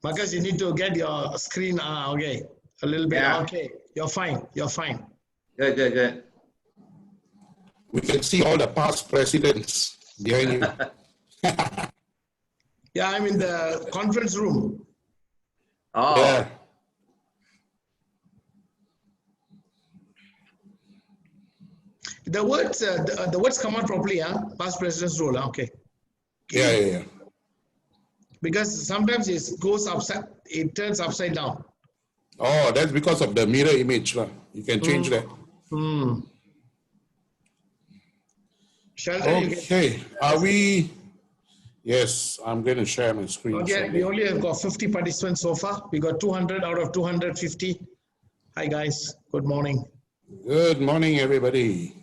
Marcus, you need to get your screen, okay, a little bit, Yeah. okay, you're fine, you're fine. Good, good, good. We can see all the past presidents behind you. Yeah, I'm in the conference room. Oh, Yeah. The words come out properly, huh? Past president's role, huh? Okay. Yeah. Because sometimes it goes upside, it turns upside down. Oh, that's because of the mirror image. You can change that. Sheldon, you can. Okay. Are we? Yes, I'm going to share my screen. Okay, shortly. we only have got 50 participants so far. We got 200 out of 250. Hi guys, good morning. Good morning, everybody.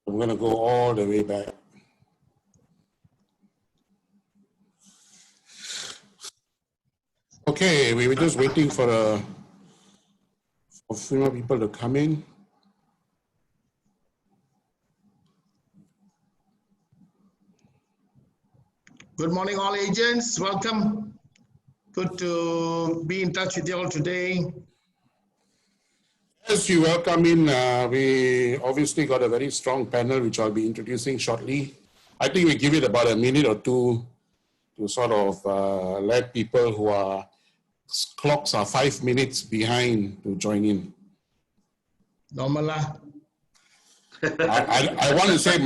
I'm going to go all the way back. Okay, we were just waiting for a few more people to come in. Good morning, all agents. Welcome. Good to be in touch with you all today. As you welcome in, we obviously got a very strong panel, which I'll be introducing shortly. I think we give it about a minute or two to sort of let people who are clocks are 5 minutes behind to join in. Normal. I want to say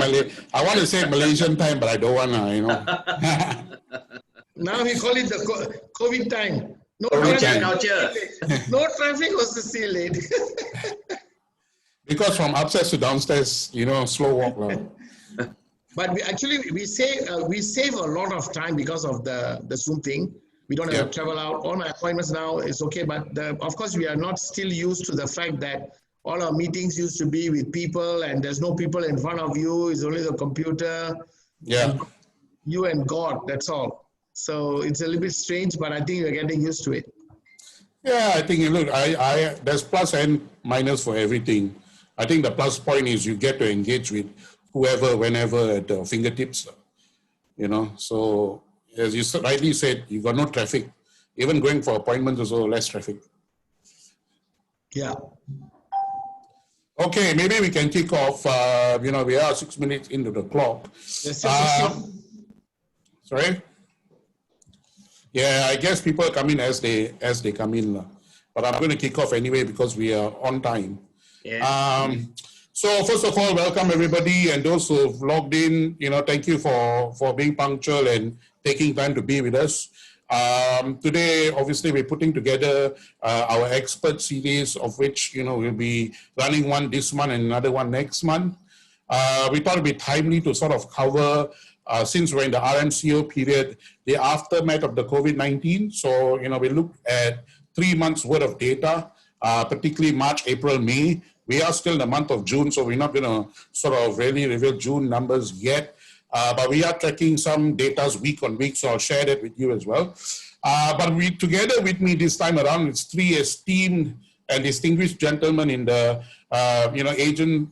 Malaysian time, but I don't want to, you know. Now we call it the COVID time. No COVID traffic. culture. No traffic was still late. Because from upstairs to downstairs, you know, slow walk. But we save a lot of time because of the Zoom thing. We don't have to travel out. All my appointments now is okay, but of course we are not still used to the fact that all our meetings used to be with people and there's no people in front of you. It's only the computer. Yeah. And you and God, that's all. So it's a little bit strange, but I think we're getting used to it. Yeah, I think, look, there's plus and minus for everything. I think the plus point is you get to engage with whoever, whenever at the fingertips, you know. So as you rightly said, you got no traffic. Even going for appointments also less traffic. Yeah. Okay, maybe we can kick off. You know, we are 6 minutes into the clock. Sorry? Yeah, I guess people come in as they come in. But I'm going to kick off anyway because we are on time. Yeah. So first of all, welcome everybody, and those who've logged in, you know, thank you for being punctual and taking time to be with us. Today, obviously, we're putting together our expert series, of which, you know, we'll be running one this month and another one next month. We thought it'd be timely to sort of cover, since we're in the RMCO period, the aftermath of the COVID-19. So, you know, we looked at 3 months worth of data, particularly March, April, May. We are still in the month of June, so we're not going to sort of really reveal June numbers yet. But we are tracking some data week on week, so I'll share that with you as well. But together with me this time around, it's 3 esteemed and distinguished gentlemen in the you know, agent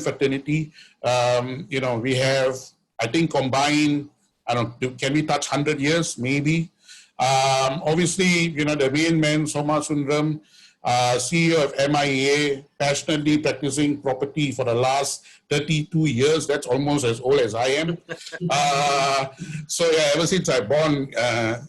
fraternity. You know, we have, I think, combined, I don't know, can we touch 100 years? Maybe. Obviously, you know, the main man, Soma Sundaram, CEO of MIA, passionately practicing property for the last 32 years. That's almost as old as I am. So yeah, ever since I born,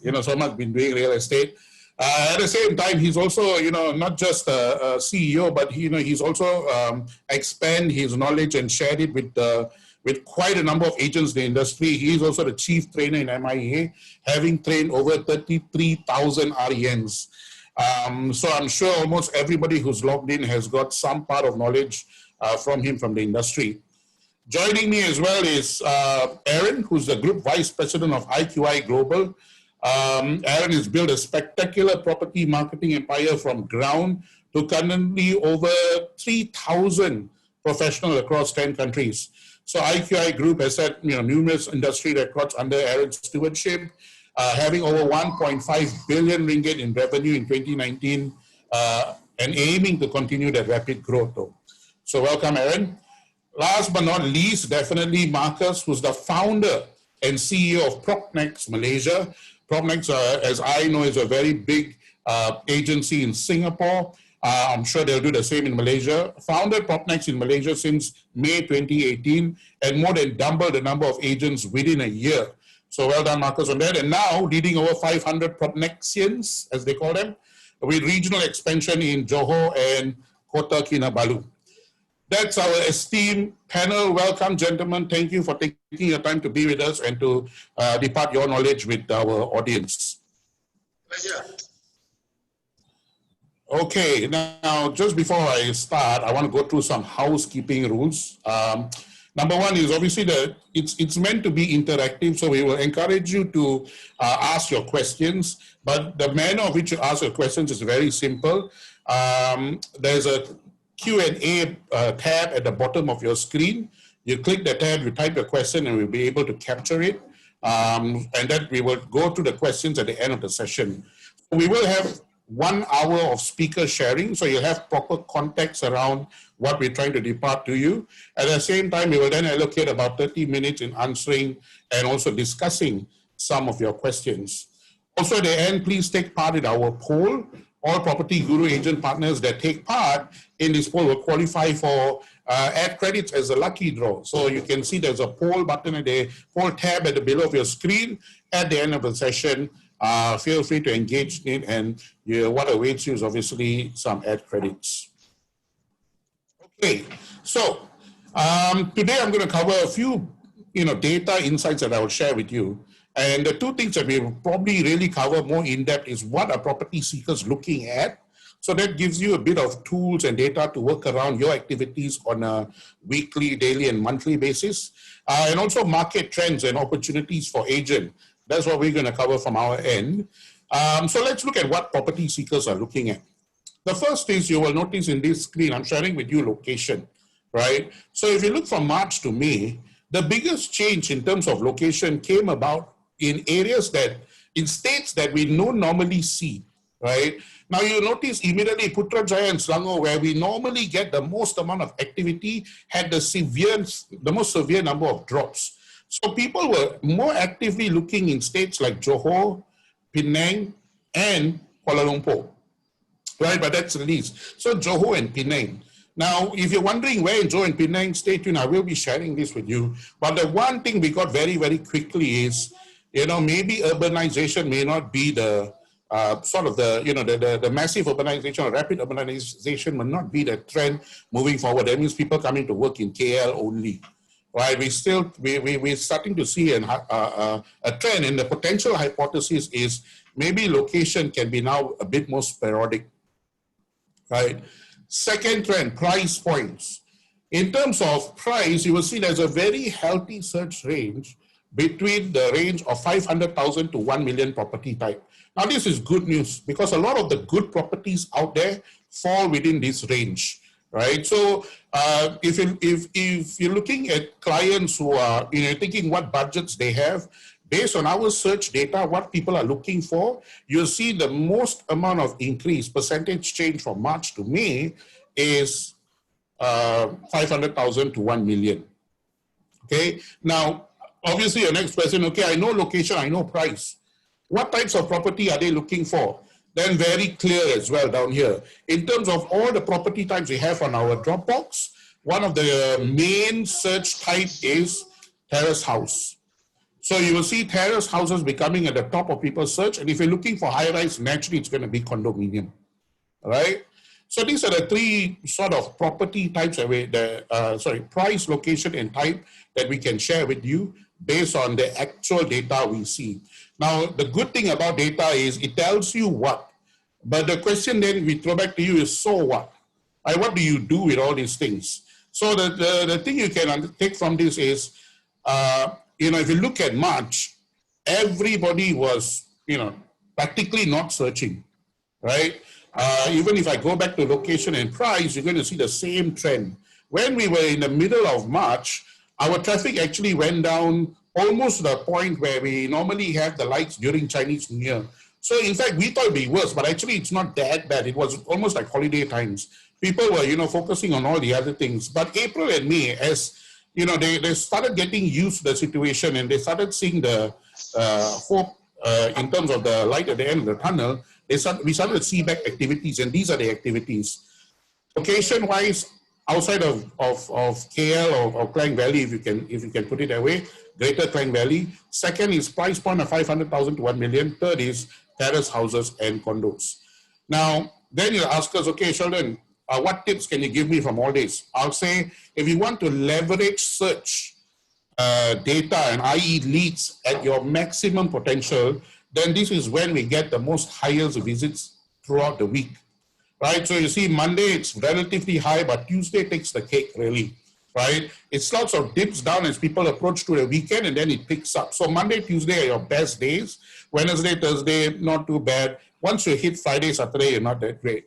you know, Soma's been doing real estate. At the same time, he's also, you know, not just a CEO, but you know, he's also expand his knowledge and shared it with quite a number of agents in the industry. He's also the chief trainer in MIA, having trained over 33,000 RENs. So I'm sure almost everybody who's logged in has got some part of knowledge from him from the industry. Joining me as well is Aaron, who's the Group Vice President of IQI Global. Aaron has built a spectacular property marketing empire from ground to currently over 3,000 professionals across 10 countries. So IQI Group has set, you know, numerous industry records under Aaron's stewardship, having over 1.5 billion ringgit in revenue in 2019 and aiming to continue that rapid growth though. So welcome, Aaron. last but not least, definitely Marcus, who's the founder and CEO of Propnex Malaysia. Propnex, as I know, is a very big agency in Singapore. I'm sure they'll do the same in Malaysia. Founded Propnex in Malaysia since May 2018 and more than doubled the number of agents within a year. So well done, Marcus, on that. And now leading over 500 Propnexians, as they call them, with regional expansion in Johor and Kota Kinabalu. That's our esteemed panel. Welcome, gentlemen. Thank you for taking your time to be with us and to depart your knowledge with our audience. Pleasure. Okay, now just before I start, I want to go through some housekeeping rules. Number one is obviously that it's meant to be interactive, so we will encourage you to ask your questions, but the manner of which you ask your questions is very simple. There's a Q&A tab at the bottom of your screen. You click the tab, you type your question, and we'll be able to capture it. And then we will go through the questions at the end of the session. We will have 1 hour of speaker sharing, so you'll have proper context around what we're trying to depart to you. At the same time, we will then allocate about 30 minutes in answering and also discussing some of your questions. Also at the end, please take part in our poll. All Property Guru agent partners that take part in this poll will qualify for add credits as a lucky draw. So you can see there's a poll button at the poll tab at the below of your screen. At the end of the session, feel free to engage in it, and what awaits you is obviously some add credits. Okay, so today I'm going to cover a few data insights that I will share with you. And the two things that we will probably really cover more in depth is what are property seekers looking at. So that gives you a bit of tools and data to work around your activities on a weekly, daily, and monthly basis. And also market trends and opportunities for agent. That's what we're going to cover from our end. So let's look at what property seekers are looking at. The first is, you will notice in this screen, I'm sharing with you location, right? So if you look from March to May, the biggest change in terms of location came about in areas that, in states that we don't normally see, right? Now you notice immediately Putrajaya and Selangor, where we normally get the most amount of activity, had the most severe number of drops. So people were more actively looking in states like Johor, Penang, and Kuala Lumpur, right? But that's the least. So Johor and Penang. Now, if you're wondering where in Johor and Penang, stay tuned. I will be sharing this with you. But the one thing we got very, very quickly is, maybe urbanization may not be the the massive urbanization or rapid urbanization will not be the trend moving forward. That means people coming to work in KL only, right? We're starting to see a trend, and the potential hypothesis is maybe location can be now a bit more sporadic, right? Second trend, price points. In terms of price, you will see there's a very healthy search range between the range of 500,000 to 1 million property type. Now this is good news because a lot of the good properties out there fall within this range, right? So if you're looking at clients who are thinking what budgets they have, based on our search data, what people are looking for, you'll see the most amount of increase, percentage change from March to May is 500,000 to 1 million. Okay, now obviously your next question, okay, I know location, I know price. What types of property are they looking for? Then very clear as well down here. In terms of all the property types we have on our Dropbox, one of the main search type is terrace house. So you will see terrace houses becoming at the top of people's search. And if you're looking for high-rise, naturally it's going to be condominium, right? So these are the three sort of property types, price, location, and type that we can share with you based on the actual data we see. Now, the good thing about data is it tells you what, but the question then we throw back to you is, so what? Right? What do you do with all these things? So the thing you can take from this is, if you look at March, everybody was, practically not searching, right? Even if I go back to location and price, you're going to see the same trend. When we were in the middle of March, our traffic actually went down almost to the point where we normally have the lights during Chinese New Year. So in fact, we thought it'd be worse, but actually it's not that bad. It was almost like holiday times. people were, focusing on all the other things. But April and May, as they started getting used to the situation and they started seeing the hope in terms of the light at the end of the tunnel. We started to see back activities, and these are the activities. Location-wise, outside of KL or Klang Valley, if you can put it that way, Greater Klang Valley. Second is price point of 500,000 to 1 million. Third is terrace houses and condos. Now, then you'll ask us, okay, Sheldon, what tips can you give me from all this? I'll say, if you want to leverage search data and i.e. leads at your maximum potential, then this is when we get the most highest visits throughout the week, right? So you see Monday, it's relatively high, but Tuesday takes the cake really, right? It starts of dips down as people approach to the weekend and then it picks up. So Monday, Tuesday are your best days. Wednesday, Thursday, not too bad. Once you hit Friday, Saturday, you're not that great.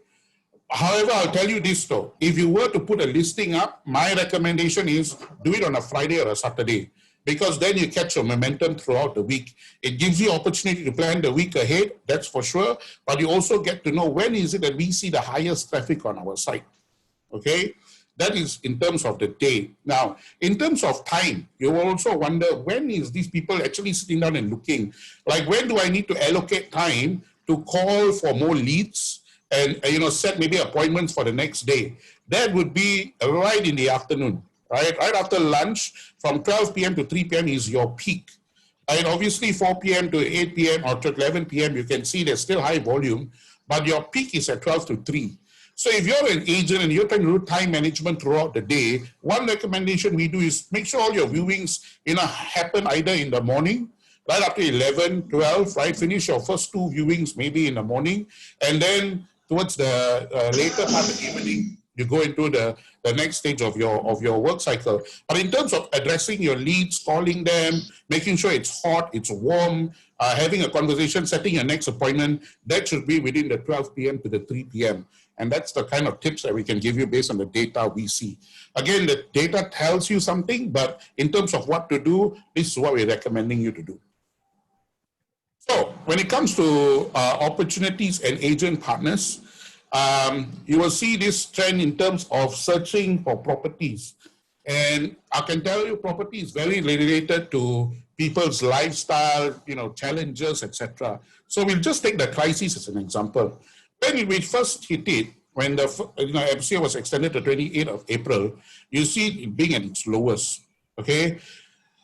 However, I'll tell you this though, if you were to put a listing up, my recommendation is do it on a Friday or a Saturday, because then you catch your momentum throughout the week. It gives you opportunity to plan the week ahead, that's for sure, but you also get to know when is it that we see the highest traffic on our site, okay? That is in terms of the day. Now, in terms of time, you will also wonder, when is these people actually sitting down and looking? Like, when do I need to allocate time to call for more leads and set maybe appointments for the next day? That would be right in the afternoon, right? Right after lunch, from 12 p.m. to 3 p.m. is your peak. And obviously 4 p.m. to 8 p.m. or to 11 p.m., you can see there's still high volume, but your peak is at 12 to 3. So if you're an agent and you're trying to do time management throughout the day, one recommendation we do is make sure all your viewings, happen either in the morning, right after 11, 12, right? Finish your first 2 viewings maybe in the morning, and then towards the later part of the evening, you go into the next stage of your work cycle. But in terms of addressing your leads, calling them, making sure it's hot, it's warm, having a conversation, setting your next appointment, that should be within the 12 p.m. to the 3 p.m. And that's the kind of tips that we can give you based on the data we see. Again, the data tells you something, but in terms of what to do, this is what we're recommending you to do. So when it comes to opportunities and agent partners, you will see this trend in terms of searching for properties. And I can tell you property is very related to people's lifestyle, challenges, etc. So we'll just take the crisis as an example. When we first hit it, when the MCO was extended to 28th of April, you see it being at its lowest, okay?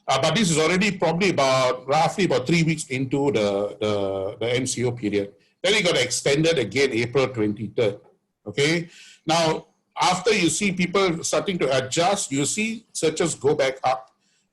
But this is already probably roughly about 3 weeks into the MCO period. Then it got extended again April 23rd, okay? Now, after you see people starting to adjust, you see searches go back up.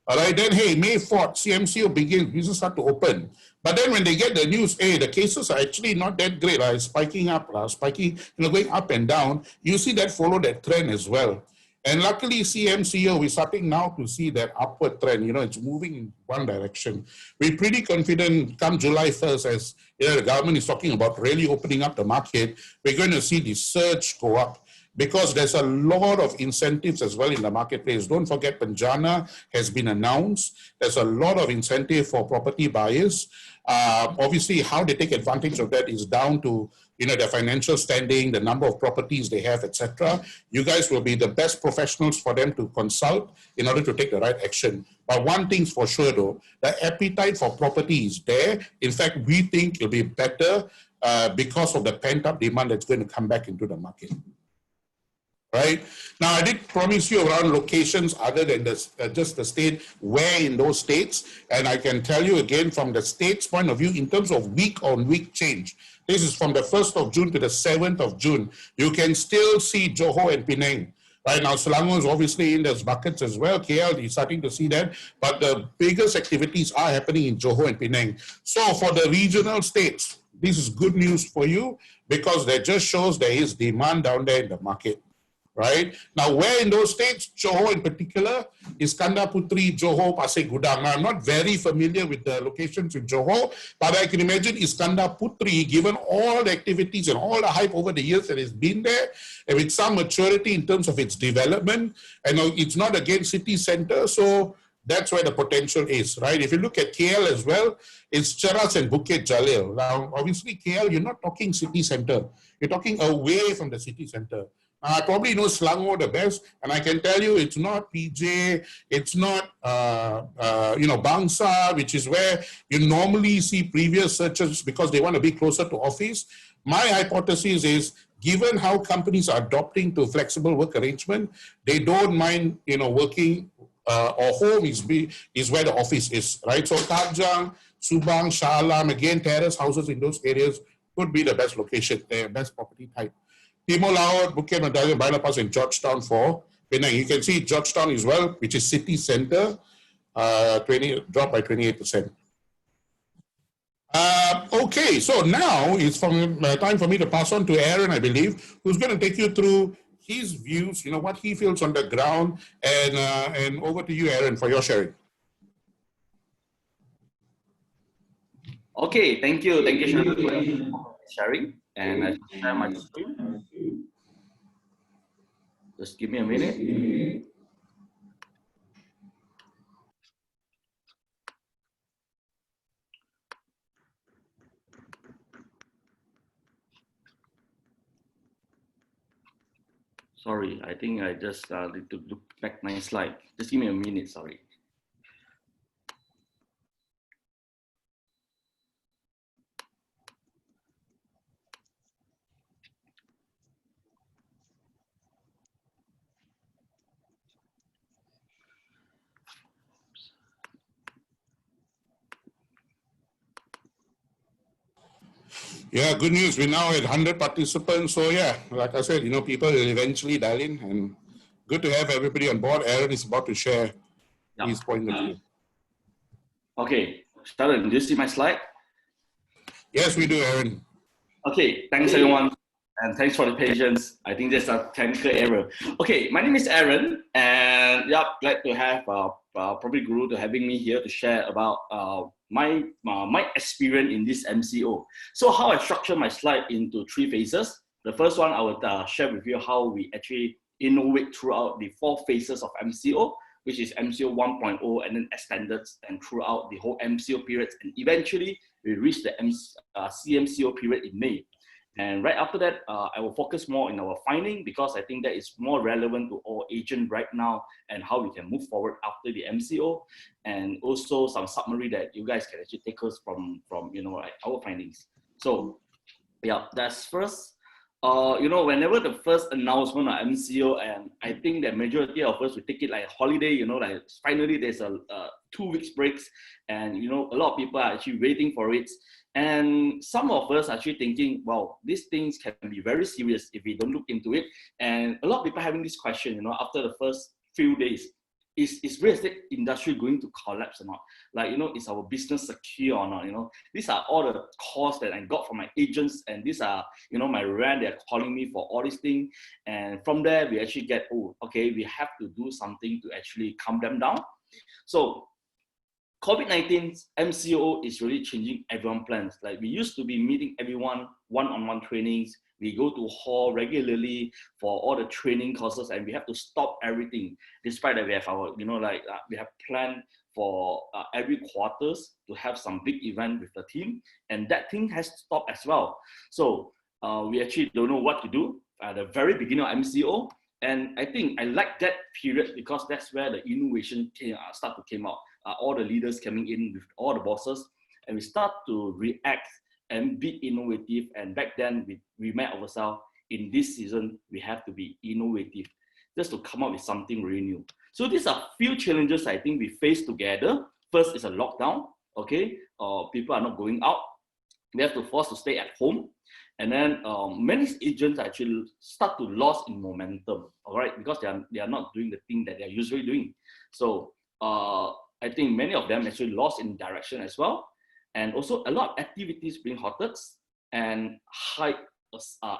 All right, then, hey, May 4th, CMCO begins, business start to open. But then when they get the news, hey, the cases are actually not that great, spiking up, going up and down, you see that follow that trend as well. And luckily, CMCO, we're starting now to see that upward trend. It's moving in one direction. We're pretty confident come July 1st, as the government is talking about really opening up the market, we're going to see the surge go up, because there's a lot of incentives as well in the marketplace. Don't forget, Penjana has been announced. There's a lot of incentive for property buyers. Obviously, how they take advantage of that is down to their financial standing, the number of properties they have, etc. You guys will be the best professionals for them to consult in order to take the right action. But one thing's for sure though, the appetite for property is there. In fact, we think it'll be better because of the pent-up demand that's going to come back into the market. Right? Now, I did promise you around locations other than just the state, where in those states, and I can tell you again from the state's point of view, in terms of week-on-week change, this is from the 1st of June to the 7th of June, you can still see Johor and Penang. Right now, Selangor is obviously in those buckets as well. KL is starting to see that, but the biggest activities are happening in Johor and Penang. So for the regional states, this is good news for you, because that just shows there is demand down there in the market. Right? Now, where in those states, Johor in particular, Iskandar Putri, Johor, Pasir Gudang. Now, I'm not very familiar with the locations in Johor, but I can imagine Iskandar Putri, given all the activities and all the hype over the years that has been there, and with some maturity in terms of its development, and it's not against city center, so that's where the potential is, right? If you look at KL as well, it's Cheras and Bukit Jalil. Now, obviously, KL, you're not talking city center. You're talking away from the city center. I probably know Selangor the best, and I can tell you it's not PJ, it's not Bangsa, which is where you normally see previous searches because they want to be closer to office. My hypothesis is, given how companies are adopting to flexible work arrangement, they don't mind working or home is where the office is, right? So Karjang, Subang, Shah Alam, again terrace houses in those areas could be the best location, the best property type. Timor Laut, Bukit Medallion, Bypass, and Georgetown for Penang. You can see Georgetown as well, which is city center, dropped by 28%. Okay, so now it's time for me to pass on to Aaron, I believe, who's going to take you through his views, what he feels on the ground, and over to you, Aaron, for your sharing. Okay, thank you, Shannon, for sharing, and I share my screen. Just give me a minute. Sorry, I think I just need to look back my slide. Just give me a minute, sorry. Yeah, good news. We're now at 100 participants. So yeah, like I said, people will eventually dial in, and good to have everybody on board. Aaron is about to share his point of view. Okay, Sharon, do you see my slide? Yes, we do, Aaron. Okay, thanks everyone, and thanks for the patience. I think there's a technical error. Okay, my name is Aaron, and glad to have PropertyGuru to having me here to share about my experience in this MCO. So how I structure my slide into 3 phases. The first one, I will share with you how we actually innovate throughout the 4 phases of MCO, which is MCO 1.0 and then extended and throughout the whole MCO period. And eventually we reach the CMCO period in May. And right after that, I will focus more in our finding because I think that is more relevant to all agents right now and how we can move forward after the MCO, and also some summary that you guys can actually take us from our findings. So yeah, that's first. Whenever the first announcement of MCO, and I think the majority of us will take it like a holiday, like finally there's a 2 weeks breaks, and a lot of people are actually waiting for it. And some of us are actually thinking, wow, these things can be very serious if we don't look into it. And a lot of people having this question, after the first few days, is real estate industry going to collapse or not? Like, is our business secure or not? These are all the calls that I got from my agents, and these are, my rent, they're calling me for all these things. And from there, we actually get, oh, okay, we have to do something to actually calm them down. So COVID-19 MCO is really changing everyone's plans. Like, we used to be meeting everyone one-on-one trainings. We go to hall regularly for all the training courses, and we have to stop everything. Despite that, we have our, we have planned for every quarters to have some big event with the team, and that thing has stopped as well. So we actually don't know what to do at the very beginning of MCO. And I think I like that period because that's where the innovation start to come out. All the leaders coming in with all the bosses, and we start to react and be innovative. And back then, we met ourselves, in this season, we have to be innovative just to come up with something really new. So these are few challenges I think we face together. First is a lockdown, okay? People are not going out. We have to force to stay at home. And then many agents actually start to lose in momentum, all right? Because they are not doing the thing that they're usually doing. So I think many of them actually lost in direction as well. And also a lot of activities being halted and high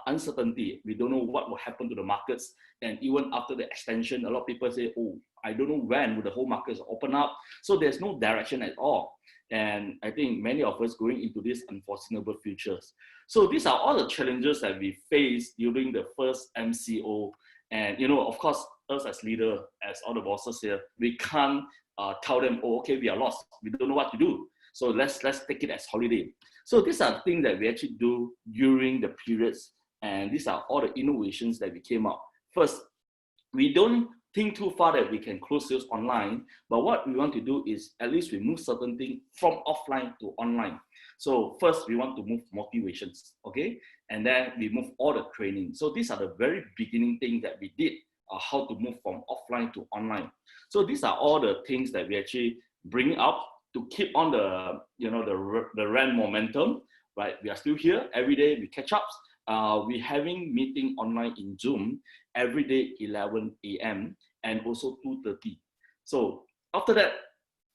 uncertainty. We don't know what will happen to the markets. And even after the extension, a lot of people say, oh, I don't know when will the whole markets open up. So there's no direction at all. And I think many of us going into these unforeseeable futures. So these are all the challenges that we face during the first MCO. And, of course, us as leader, as all the bosses here, we can't tell them, oh, okay, we are lost. We don't know what to do. So let's take it as holiday. So these are things that we actually do during the periods. And these are all the innovations that we came up. first, we don't think too far that we can close sales online, but what we want to do is at least we move certain things from offline to online. So first, we want to move motivations, okay? And then we move all the training. So these are the very beginning things that we did, how to move from offline to online. So these are all the things that we actually bring up to keep on the, the rent momentum, right? We are still here every day, we catch up. We're having meeting online in Zoom every day, 11 a.m. and also 2:30. So after that,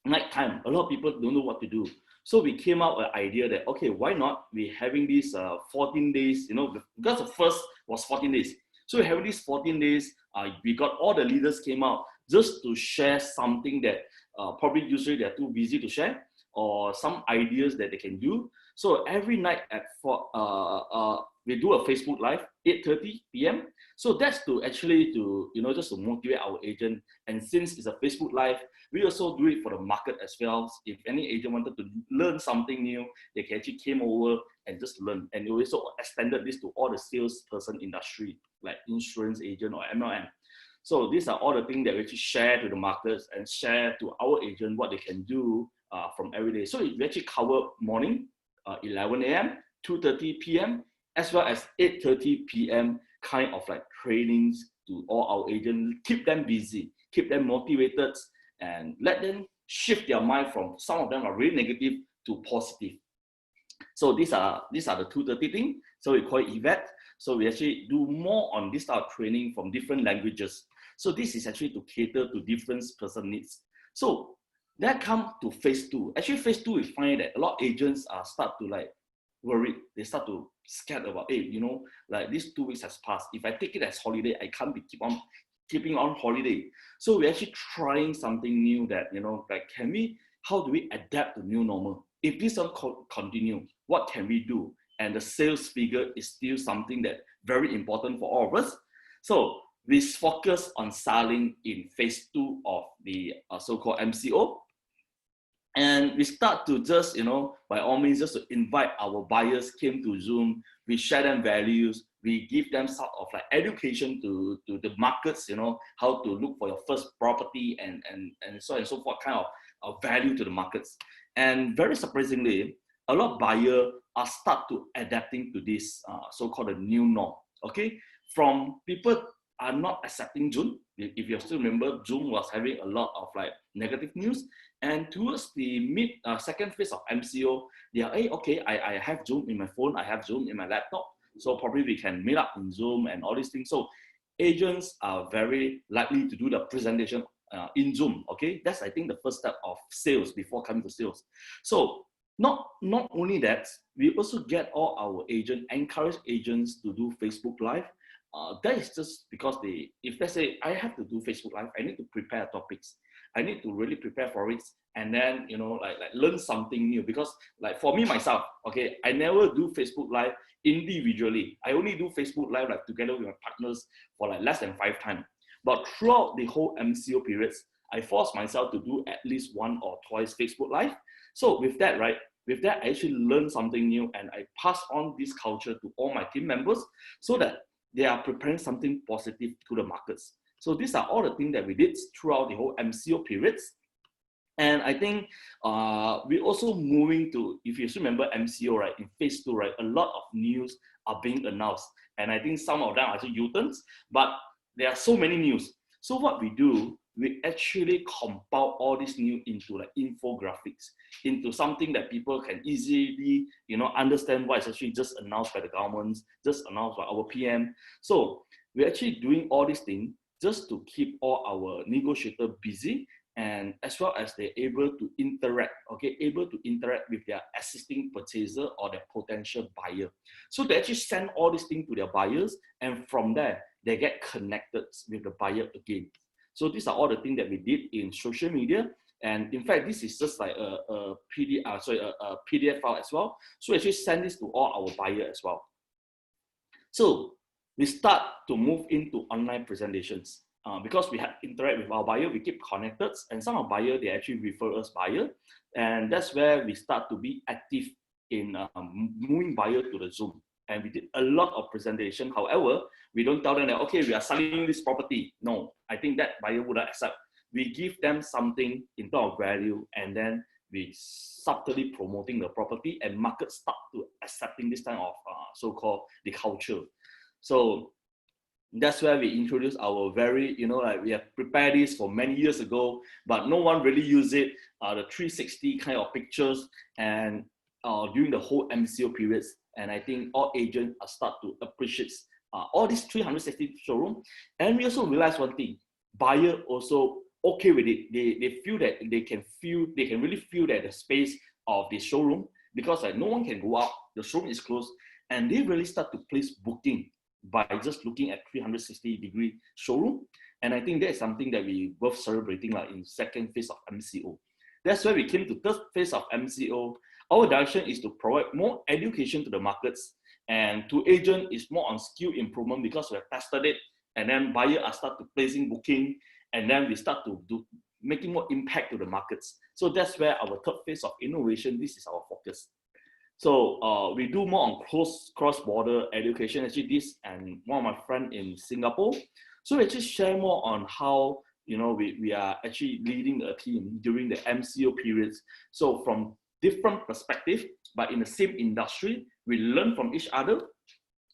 night time, a lot of people don't know what to do. So we came out with an idea that, okay, why not we having these 14 days, because the first was 14 days. So we're having these 14 days, we got all the leaders came out just to share something that probably usually they're too busy to share, or some ideas that they can do. So every night at we do a Facebook Live, 8:30 p.m. So that's to actually just to motivate our agent. And since it's a Facebook Live, we also do it for the market as well. If any agent wanted to learn something new, they can actually came over and just learn. And we also extended this to all the salesperson industry, like insurance agent or MLM. So these are all the things that we actually share to the markets and share to our agent what they can do from every day. So we actually cover morning, 11 a.m., 2:30 p.m., as well as 8:30 p.m. kind of like trainings to all our agents, keep them busy, keep them motivated, and let them shift their mind from some of them are really negative to positive. So these are the 2:30 thing. So we call it event. So we actually do more on this type of training from different languages. So this is actually to cater to different person needs. So that come to phase 2. Actually, phase 2, we find that a lot of agents start to like worried. They start to scared about, hey, like these 2 weeks has passed. If I take it as holiday, I can't be keeping on holiday. So we're actually trying something new that, like how do we adapt to new normal? If this will continue, what can we do? And the sales figure is still something that very important for all of us. So we focus on selling in phase 2 of the so-called MCO. And we start to just, by all means, just to invite our buyers came to Zoom. We share them values. We give them sort of like education to the markets, how to look for your first property and so on and so forth, kind of value to the markets. And very surprisingly, a lot of buyers are start to adapting to this so-called new norm. Okay, from people are not accepting Zoom. If you still remember, Zoom was having a lot of like negative news. And towards the second phase of MCO, they are, hey, okay, I have Zoom in my phone, I have Zoom in my laptop. So probably we can meet up in Zoom and all these things. So agents are very likely to do the presentation in Zoom. Okay, that's I think the first step of sales before coming to sales. So not only that, we also get all our agents, encourage agents to do Facebook Live. That is just because if they say, I have to do Facebook Live, I need to prepare topics. I need to really prepare for it. And then, like learn something new. Because like for me, myself, okay, I never do Facebook Live individually. I only do Facebook Live like together with my partners for like less than 5 times. But throughout the whole MCO periods, I force myself to do at least 1 or twice Facebook Live. So with that, I actually learn something new and I pass on this culture to all my team members so that they are preparing something positive to the markets. So these are all the things that we did throughout the whole MCO periods. And I think we're also moving to, if you remember MCO, right, in phase 2, right, a lot of news are being announced. And I think some of them are actually U-turns, but there are so many news. So what we do, we actually compile all this news into like infographics, into something that people can easily, understand what is actually just announced by the government, just announced by our PM. So we're actually doing all these things just to keep all our negotiators busy, and as well as they're able to interact, with their existing purchaser or their potential buyer. So they actually send all these things to their buyers, and from there, they get connected with the buyer again. So these are all the things that we did in social media. And in fact, this is just like a PDF file as well. So we actually send this to all our buyers as well. So we start to move into online presentations. Because we have interact with our buyer, we keep connected, and some of buyer, they actually refer us buyer. And that's where we start to be active in moving buyer to the Zoom. and we did a lot of presentation. However, we don't tell them that, okay, we are selling this property. No, I think that buyer would accept. We give them something in terms of value, and then we subtly promoting the property, and market start to accepting this kind of so-called the culture. So that's where we introduce our very, like we have prepared this for many years ago, but no one really use it, the 360 kind of pictures, and during the whole MCO periods. And I think all agents start to appreciate all these 360 showroom. And we also realize one thing, buyer also okay with it. They feel that they can really feel that the space of the showroom, because like no one can go out, the showroom is closed, and they really start to place booking by just looking at 360-degree showroom. And I think that is something that we worth celebrating like in second phase of MCO. That's where we came to third phase of MCO. Our direction is to provide more education to the markets, and to agent is more on skill improvement, because we have tested it, and then buyer are start to placing booking, and then we start to do making more impact to the markets. So that's where our third phase of innovation, this is our focus. So we do more on cross-border education. Actually, this and one of my friends in Singapore. So we actually share more on how we are actually leading a team during the MCO periods. So from different perspective, but in the same industry, we learn from each other.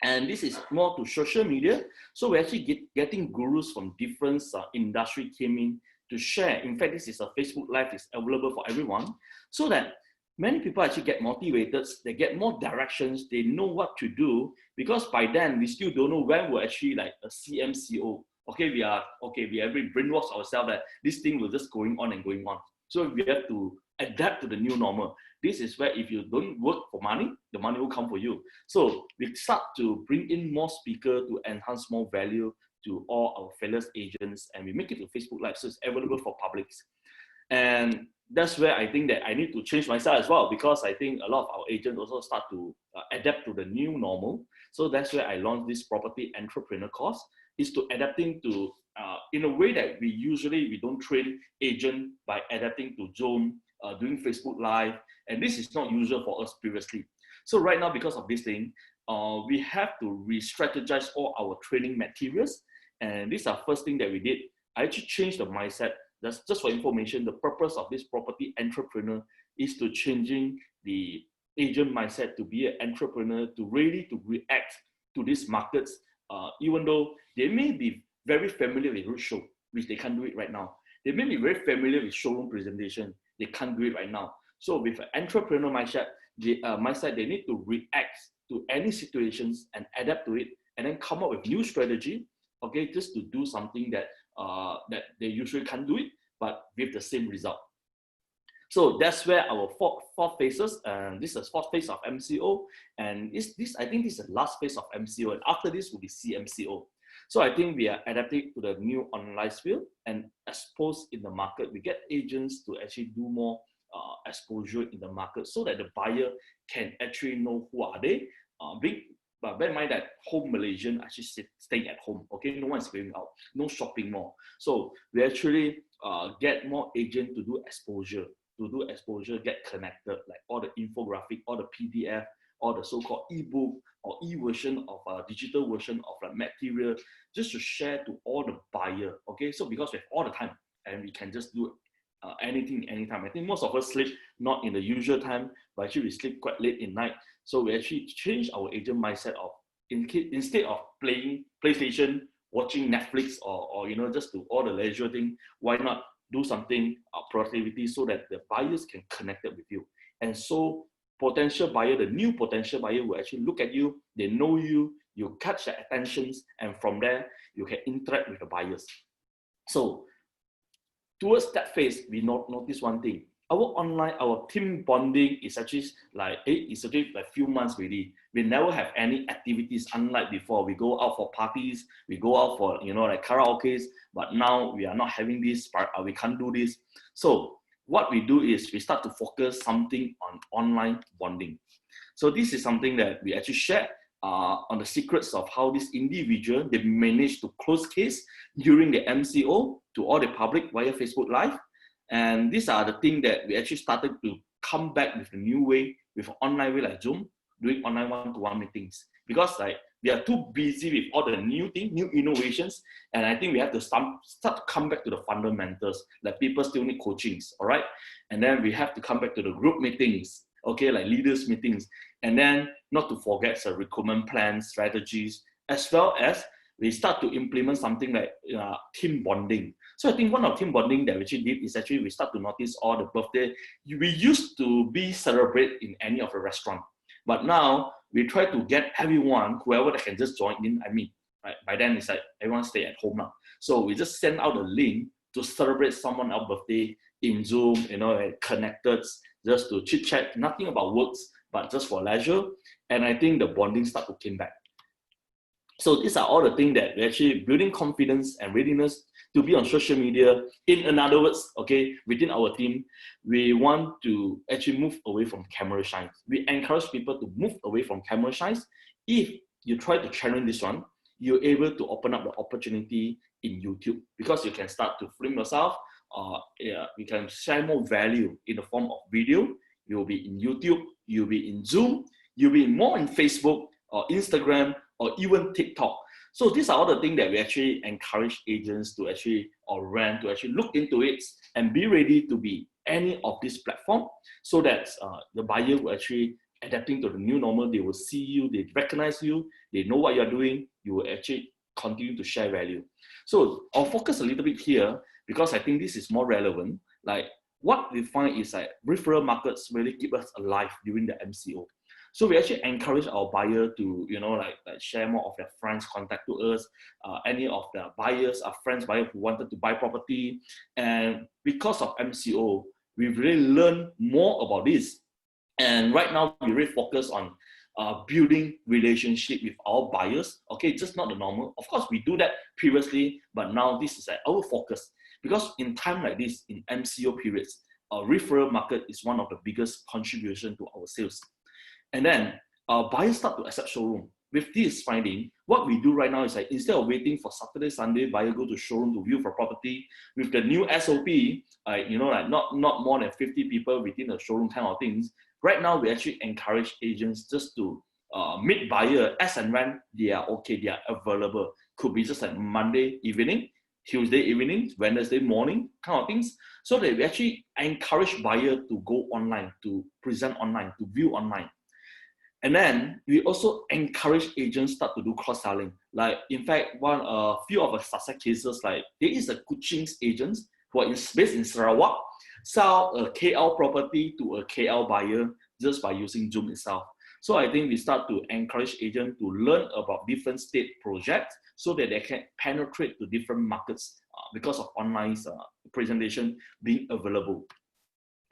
And this is more to social media. So we're actually getting gurus from different industry came in to share. In fact, this is a Facebook Live, it's available for everyone, so that many people actually get motivated, they get more directions, they know what to do, because by then we still don't know when we're actually like a CMCO. We have brainwashed ourselves that this thing will just going on and going on. So we have to adapt to the new normal. This is where if you don't work for money, the money will come for you. So we start to bring in more speakers to enhance more value to all our fellow agents, and we make it to Facebook Live, so it's available for publics. And that's where I think that I need to change myself as well, because I think a lot of our agents also start to adapt to the new normal. So that's where I launched this property entrepreneur course, is to adapting to in a way that we don't train agent by adapting to Zoom, doing Facebook Live, and this is not usual for us previously. So right now, because of this thing, we have to re-strategize all our training materials, and this is our first thing that we did. I actually changed the mindset. That's just for information. The purpose of this property entrepreneur is to changing the agent mindset to be an entrepreneur, to ready to react to these markets, even though they may be very familiar with roadshow, which they can't do it right now. They may be very familiar with showroom presentation, they can't do it right now. So with an entrepreneur mindset, they need to react to any situations and adapt to it, and then come up with new strategy, just to do something that that they usually can't do it, but with the same result. So that's where our fourth phases, and this is fourth phase of MCO, and I think this is the last phase of MCO, and after this will be CMCO. So I think we are adapting to the new online field and expose in the market. We get agents to actually do more exposure in the market, so that the buyer can actually know who are they. But bear in mind that home Malaysian actually staying at home. No one's going out, no shopping mall. So we actually get more agent to do exposure, get connected, like all the infographic, all the PDF, all the so-called ebook or e-version of a digital version of like material, just to share to all the buyer. So because we have all the time and we can just do anything anytime. I think most of us sleep not in the usual time, but actually we sleep quite late in night. So we actually change our agent mindset of instead of playing PlayStation, watching Netflix, or just do all the leisure thing, why not do something productivity, so that the buyers can connect with you. And so the new potential buyer will actually look at you, they know you, you catch their attentions, and from there you can interact with the buyers. So towards that phase, we notice one thing. Our team bonding is actually like a few months already. We never have any activities unlike before. We go out for parties, we go out for like karaoke, but now we are not having this. We can't do this. So what we do is we start to focus something on online bonding. So this is something that we actually share on the secrets of how this individual, they managed to close case during the MCO to all the public via Facebook Live. And these are the things that we actually started to come back with a new way, with an online way like Zoom, doing online one-to-one meetings. because like we are too busy with all the new things, new innovations, and I think we have to start to come back to the fundamentals. Like people still need coachings, all right? And then we have to come back to the group meetings, okay, like leaders meetings, and then not to forget the recruitment plans, strategies, as well as we start to implement something like team bonding. So I think one of team bonding that we actually did is actually we start to notice all the birthday. We used to be celebrate in any of the restaurant, but now we try to get everyone, whoever that can just join in. I mean, right? By then it's like everyone stay at home now. So we just send out a link to celebrate someone else's birthday in Zoom, connected, just to chit chat, nothing about works, but just for leisure. And I think the bonding start to come back. So these are all the things that we're actually building confidence and readiness to be on social media. In other words, okay, within our team, we want to actually move away from camera shines. We encourage people to move away from camera shines. If you try to challenge this one, you're able to open up the opportunity in YouTube, because you can start to film yourself. You can share more value in the form of video. You'll be in YouTube, you'll be in Zoom, you'll be more in Facebook or Instagram or even TikTok. So these are all the things that we actually encourage agents to actually, or rent to actually look into it and be ready to be any of this platform, so that the buyer will actually adapting to the new normal. They will see you, they recognize you, they know what you're doing, you will actually continue to share value. So I'll focus a little bit here because I think this is more relevant. Like what we find is that referral markets really keep us alive during the MCO. So we actually encourage our buyer to, like share more of their friends contact to us, any of their buyers, our friends buyer who wanted to buy property. And because of MCO, we've really learned more about this. And right now we really focus on building relationship with our buyers. Okay, just not the normal. Of course, we do that previously, but now this is our focus. Because in time like this, in MCO periods, our referral market is one of the biggest contribution to our sales. And then buyers start to accept showroom. With this finding, what we do right now is like, instead of waiting for Saturday, Sunday, buyer go to showroom to view for property, with the new SOP, like not more than 50 people within the showroom kind of things. Right now, we actually encourage agents just to meet buyer as and when they are okay, they are available. Could be just like Monday evening, Tuesday evening, Wednesday morning kind of things. So that we actually encourage buyer to go online, to present online, to view online. And then we also encourage agents start to do cross-selling. Like, in fact, a few of the success cases, like there is a Kuching's agents who are based in Sarawak, sell a KL property to a KL buyer just by using Zoom itself. So I think we start to encourage agents to learn about different state projects so that they can penetrate to different markets because of online presentation being available.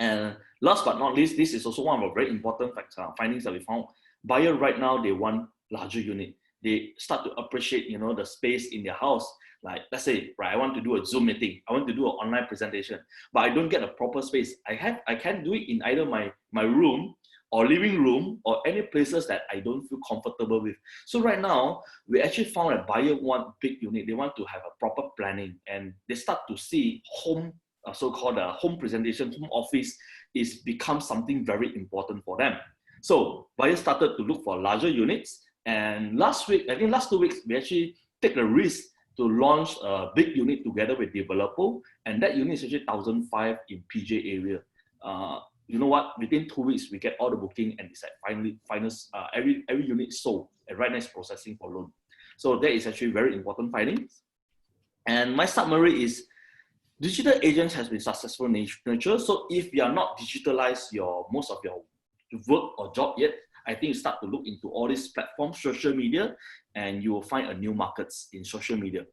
And last but not least, this is also one of the very important findings that we found. Buyer right now, they want larger unit. They start to appreciate, the space in their house. Like, let's say, right, I want to do a Zoom meeting. I want to do an online presentation, but I don't get a proper space. I can't do it in either my room or living room or any places that I don't feel comfortable with. So right now, we actually found that buyer want big unit. They want to have a proper planning, and they start to see home, so-called home presentation, home office is become something very important for them. So buyers started to look for larger units. And last 2 weeks, we actually take the risk to launch a big unit together with developer. And that unit is actually 1,500 in PJ area. You know what? Within 2 weeks, we get all the booking, and it's like every unit sold, and right now it's processing for loan. So that is actually very important findings. And my summary is, digital agents has been successful in nature. So if you are not digitalized most of your work or job yet, I think you start to look into all these platforms, social media, and you will find a new markets in social media.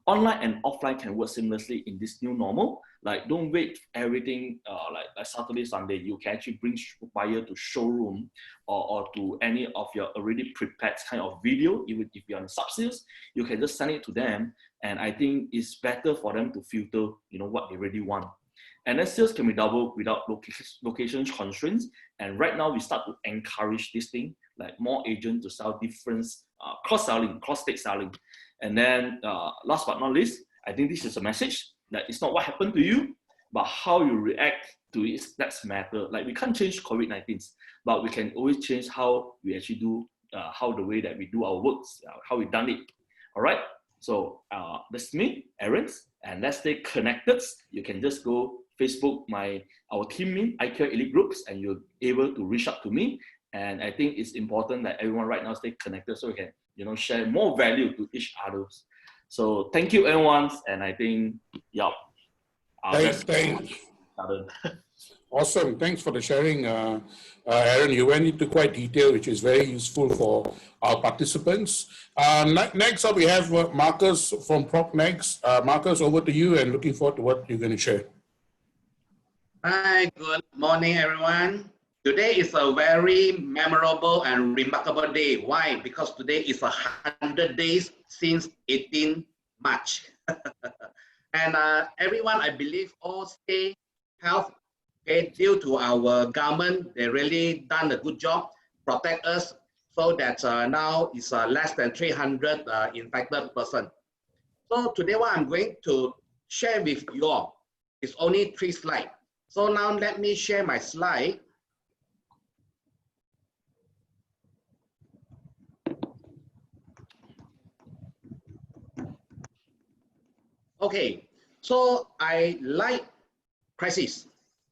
Online and offline can work seamlessly in this new normal. Like, don't wait everything like Saturday, Sunday. You can actually bring buyer to showroom or to any of your already prepared kind of video. Even if you're on sub-sales, you can just send it to them. And I think it's better for them to filter, what they really want. And then sales can be doubled without location constraints. And right now we start to encourage this thing, like more agents to sell different cross-selling, cross-state selling. And then last but not least, I think this is a message that it's not what happened to you, but how you react to it. That's matter. Like, we can't change COVID-19, but we can always change how we actually do how the way that we do our works, how we've done it. All right. So that's me, Aaron, and let's stay connected. You can just go Facebook, our team name, IKEA Elite Groups, and you're able to reach out to me. And I think it's important that everyone right now stay connected so we can, share more value to each other. So thank you, everyone. And I think, yeah. Thanks. Awesome. Thanks for the sharing, Aaron. You went into quite detail, which is very useful for our participants. Next up, we have Marcus from PropNext. Marcus, over to you, and looking forward to what you're going to share. Hi, good morning, everyone. Today is a very memorable and remarkable day. Why? Because today is 100 days since 18 March. And everyone, I believe, all stay healthy. Okay, due to our government, they really done a good job, protect us, so that now it's less than 300 infected person. So today what I'm going to share with you all is only 3 slides. So now let me share my slide. Okay, so I like crisis.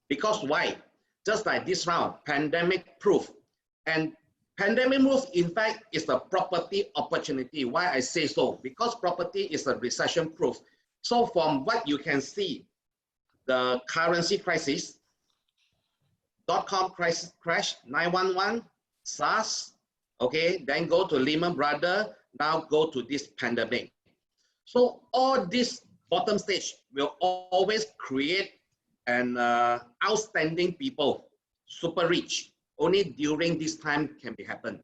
Because why? Just like this round, pandemic proof. And pandemic proof, in fact, is a property opportunity. Why I say so? Because property is a recession proof. So from what you can see, the currency crisis, .com crisis crash, 911, SARS, okay, then go to Lehman Brothers, now go to this pandemic. So all this bottom stage will always create and outstanding people, super rich, only during this time can be happen.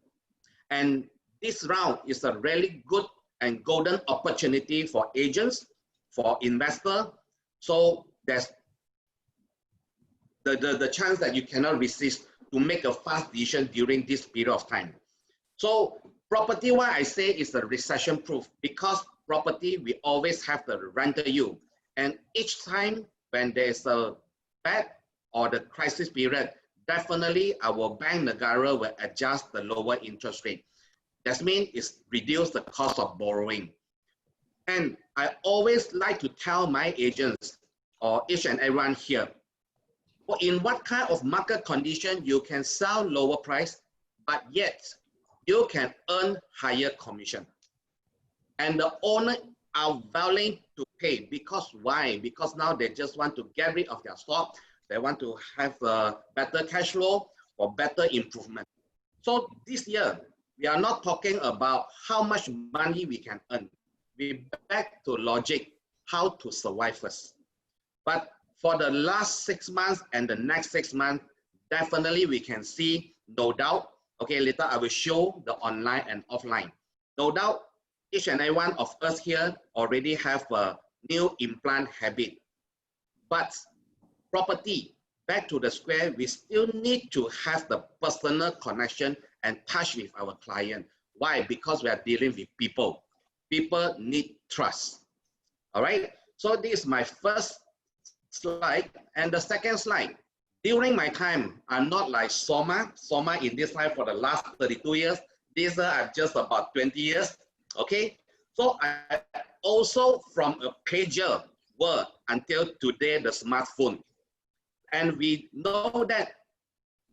And this round is a really good and golden opportunity for agents, for investor. So there's the chance that you cannot resist to make a fast decision during this period of time. So property, why I say is a recession proof, because property, we always have the rental yield. And each time when there's a bad or the crisis period, definitely our Bank Negara will adjust the lower interest rate. That means it's reduce the cost of borrowing. And I always like to tell my agents or each and everyone here, in what kind of market condition you can sell lower price, but yet you can earn higher commission. And the owner are willing to pay, because why? Because now they just want to get rid of their stock. They want to have a better cash flow or better improvement. So this year, we are not talking about how much money we can earn. We back to logic, how to survive first. But for the last 6 months and the next 6 months, definitely we can see, no doubt. Okay, later I will show the online and offline. No doubt, each and every one of us here already have a new implant habit. But property, back to the square, we still need to have the personal connection and touch with our client. Why? Because we are dealing with people. People need trust. All right. So this is my first slide. And the second slide, during my time, I'm not like Soma in this slide for the last 32 years. These are just about 20 years. Okay. So I also from a pager world until today, the smartphone. And we know that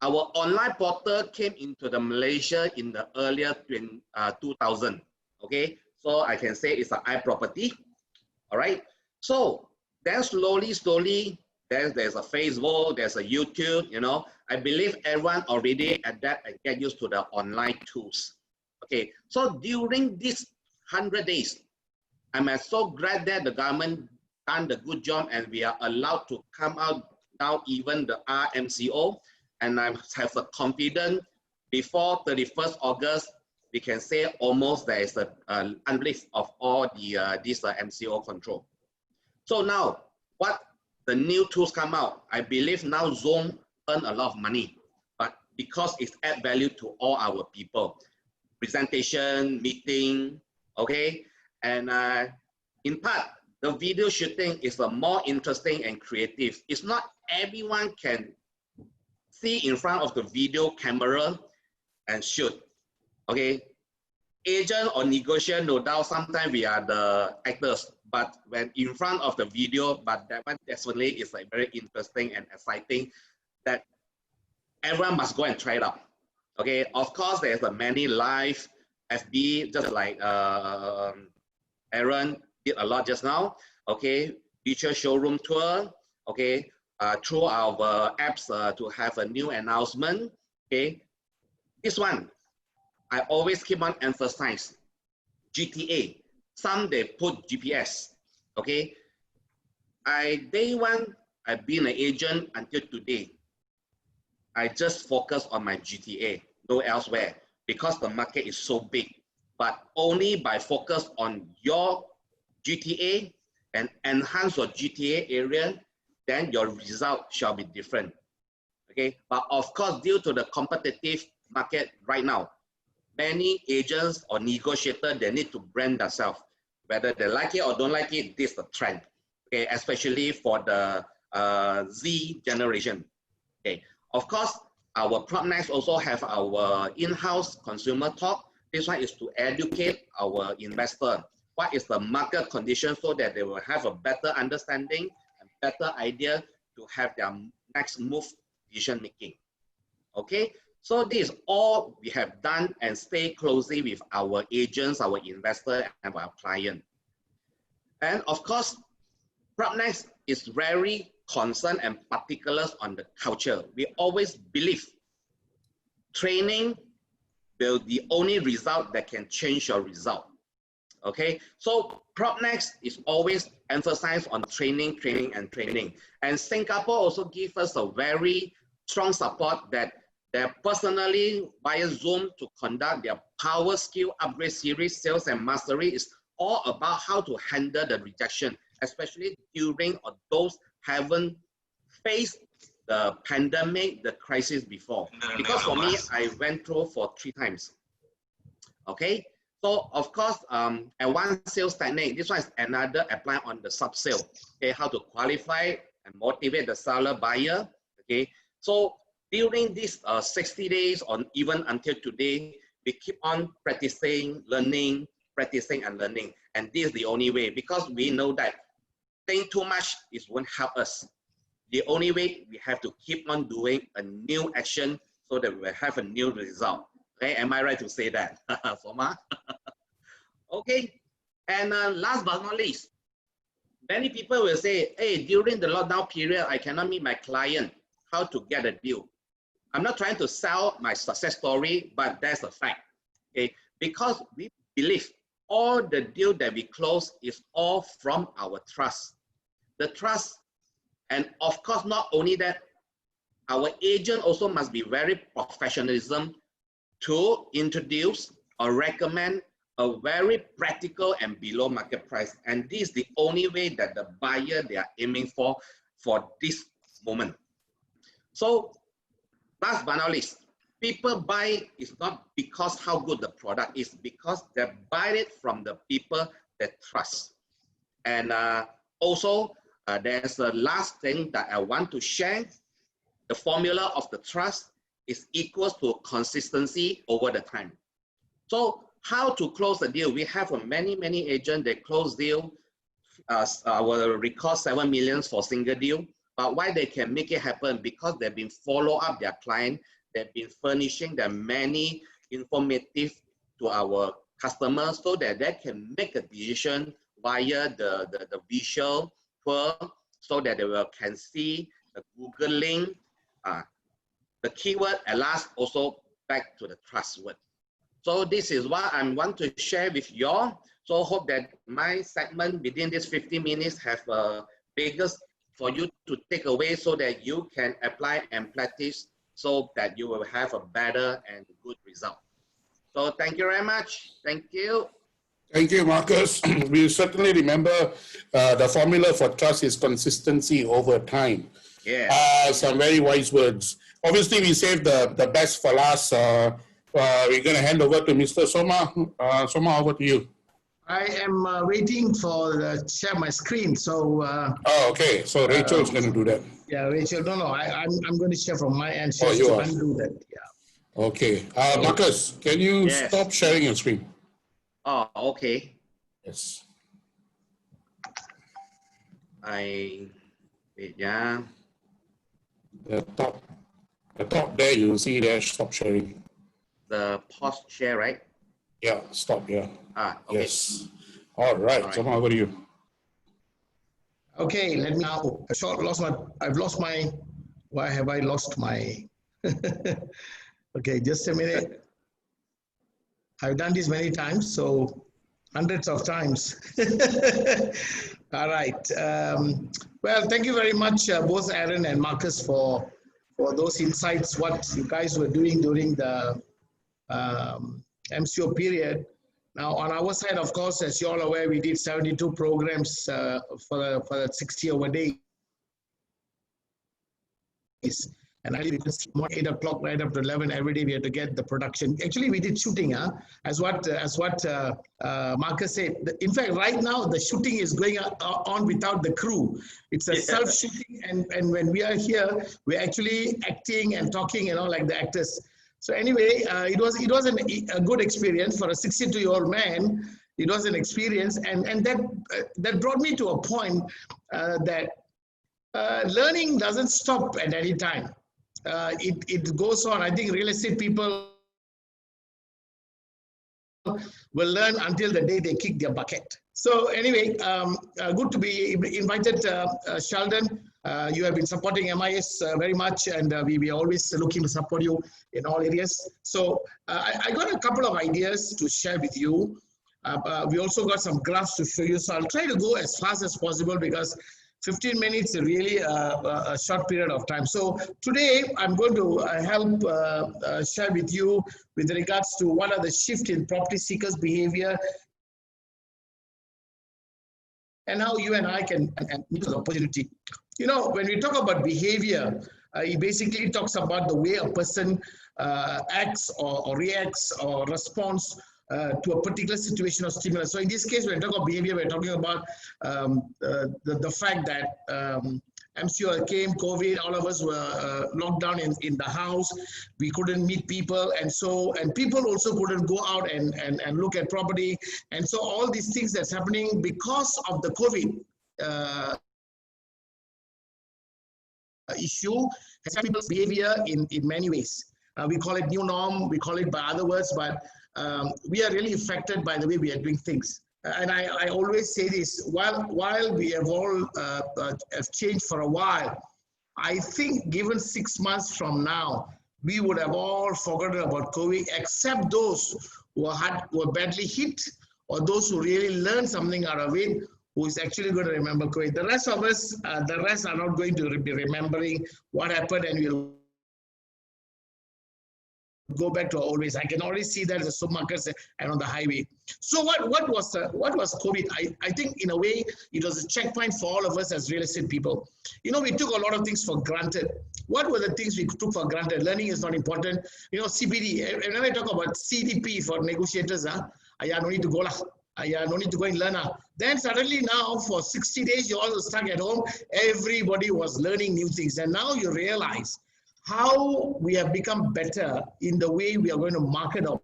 our online portal came into the Malaysia in the earlier 2000. Okay. So I can say it's an iProperty. All right. So then slowly, there's a Facebook, there's a YouTube, you know. I believe everyone already adapt and get used to the online tools. Okay. So during this 100 days, I'm so glad that the government done the good job and we are allowed to come out now, even the RMCO. And I have the confidence before 31st August, we can say almost there is a unlift of all the this MCO control. So now, what the new tools come out, I believe now Zoom earn a lot of money, but because it add value to all our people, presentation, meeting, okay, and in part the video shooting is more interesting and creative. It's not everyone can see in front of the video camera and shoot. Okay, agent or negotiator, no doubt, sometimes we are the actors, but when in front of the video, but that one definitely is like very interesting and exciting that everyone must go and try it out. Okay, of course, there's a many live FB, just like Aaron did a lot just now. Okay, feature showroom tour. Okay, through our apps to have a new announcement. Okay, this one I always keep on emphasize GTA. Some they put GPS. Okay, day one I've been an agent until today. I just focus on my GTA, no elsewhere, because the market is so big. But only by focus on your GTA and enhance your GTA area, then your result shall be different. Okay, but of course, due to the competitive market right now, many agents or negotiators, they need to brand themselves. Whether they like it or don't like it, this is the trend. Okay, especially for the Z generation. Okay, of course, our PropNext also have our in-house consumer talk. This one is to educate our investor. What is the market condition so that they will have a better understanding and better idea to have their next move decision making. Okay, so this is all we have done and stay closely with our agents, our investor, and our client. And of course, PropNext is very concerned and particular on the culture. We always believe training will be the only result that can change your result. Okay, so PropNext is always emphasized on training. And Singapore also gives us a very strong support that they're personally via Zoom to conduct their power skill upgrade series, sales and mastery is all about how to handle the rejection, especially during or those haven't faced the pandemic, the crisis before. Because for me, I went through for 3 times. Okay, so of course, advanced sales technique, this one is another apply on the sub-sale. Okay, how to qualify and motivate the seller buyer. Okay, so during these 60 days or even until today, we keep on practicing, learning, practicing and learning. And this is the only way, because we know that think too much is won't help us. The only way we have to keep on doing a new action so that we will have a new result. Okay, am I right to say that, Soma? Okay, and last but not least, many people will say, hey, during the lockdown period, I cannot meet my client. How to get a deal? I'm not trying to sell my success story, but that's a fact. Okay, because we believe all the deal that we close is all from our trust. The trust, and of course, not only that, our agent also must be very professionalism to introduce or recommend a very practical and below market price. And this is the only way that the buyer they are aiming for this moment. So last but not least, people buy is not because how good the product is, because they buy it from the people that trust. And also, there's a last thing that I want to share. The formula of the trust is equals to consistency over the time. So how to close the deal? We have many agents that close deal. Our record 7 million for single deal. But why they can make it happen? Because they've been follow up their client. They've been furnishing them many informative to our customers so that they can make a decision via the visual tour, so that they can see the Google link, the keyword, and last also back to the trust word. So this is what I want to share with you all. So hope that my segment within this 50 minutes have biggest for you to take away so that you can apply and practice so that you will have a better and good result. So thank you very much. Thank you. Thank you, Marcus. We certainly remember the formula for trust is consistency over time. Yeah. Some very wise words. Obviously, we saved the best for last. We're going to hand over to Mr. Soma. Soma, over to you. I am waiting for share my screen. So. Oh, okay. So Rachel's going to do that. Yeah, Rachel. No. I'm going to share from my end. She Oh, has you to are. undo that. Yeah. Okay. Marcus, can you Yes. stop sharing your screen? Oh, okay. Yes. Wait, yeah. The top there, you see there, stop sharing. The pause share, right? Yeah, stop, yeah. Okay. Yes. All right, All right. Zaman, over to you. Okay, let me now. I've lost my. Why have I lost my? Okay, just a minute. I've done this many times, so hundreds of times. All right. Well, thank you very much, both Aaron and Marcus, for those insights. What you guys were doing during the MCO period. Now, on our side, of course, as you're all aware, we did 72 programs for the 60-hour days. And I did from 8 o'clock right up to 11 every day. We had to get the production. Actually, we did shooting, as what Marcus said. In fact, right now the shooting is going on without the crew. It's a self-shooting, and when we are here, we're actually acting and talking, like the actors. So anyway, it was a good experience for a 62-year-old man. It was an experience, and that brought me to a point that learning doesn't stop at any time. It goes on. I think real estate people will learn until the day they kick their bucket. So anyway, good to be invited, Sheldon. You have been supporting MIS very much, and we are always looking to support you in all areas. So I got a couple of ideas to share with you. We also got some graphs to show you. So I'll try to go as fast as possible because 15 minutes is really a short period of time. So today I'm going to help share with you with regards to what are the shift in property seekers' behavior and how you and I can meet the opportunity. When we talk about behavior, it basically talks about the way a person acts or reacts or responds to a particular situation or stimulus. So in this case, when we talk about behavior, we're talking about the fact that MCO came, COVID, all of us were locked down in the house. We couldn't meet people, and people also couldn't go out and look at property. And so all these things that's happening because of the COVID issue has had people's behavior in many ways. We call it new norm, we call it by other words, but we are really affected by the way we are doing things. And I always say this, while we have all have changed for a while, I think given 6 months from now, we would have all forgotten about COVID, except those who were badly hit or those who really learned something out of it, who is actually going to remember COVID. The rest of us, the rest are not going to be remembering what happened, and we'll go back to our old ways. I can already see that as the supermarkets and on the highway. So what was COVID? I think in a way it was a checkpoint for all of us as real estate people. We took a lot of things for granted. What were the things we took for granted? Learning is not important. CPD. Whenever I talk about CDP for negotiators, no need to go lah. No need to go and learn. Then suddenly now for 60 days you all stuck at home. Everybody was learning new things, and now you realize how we have become better in the way we are going to market our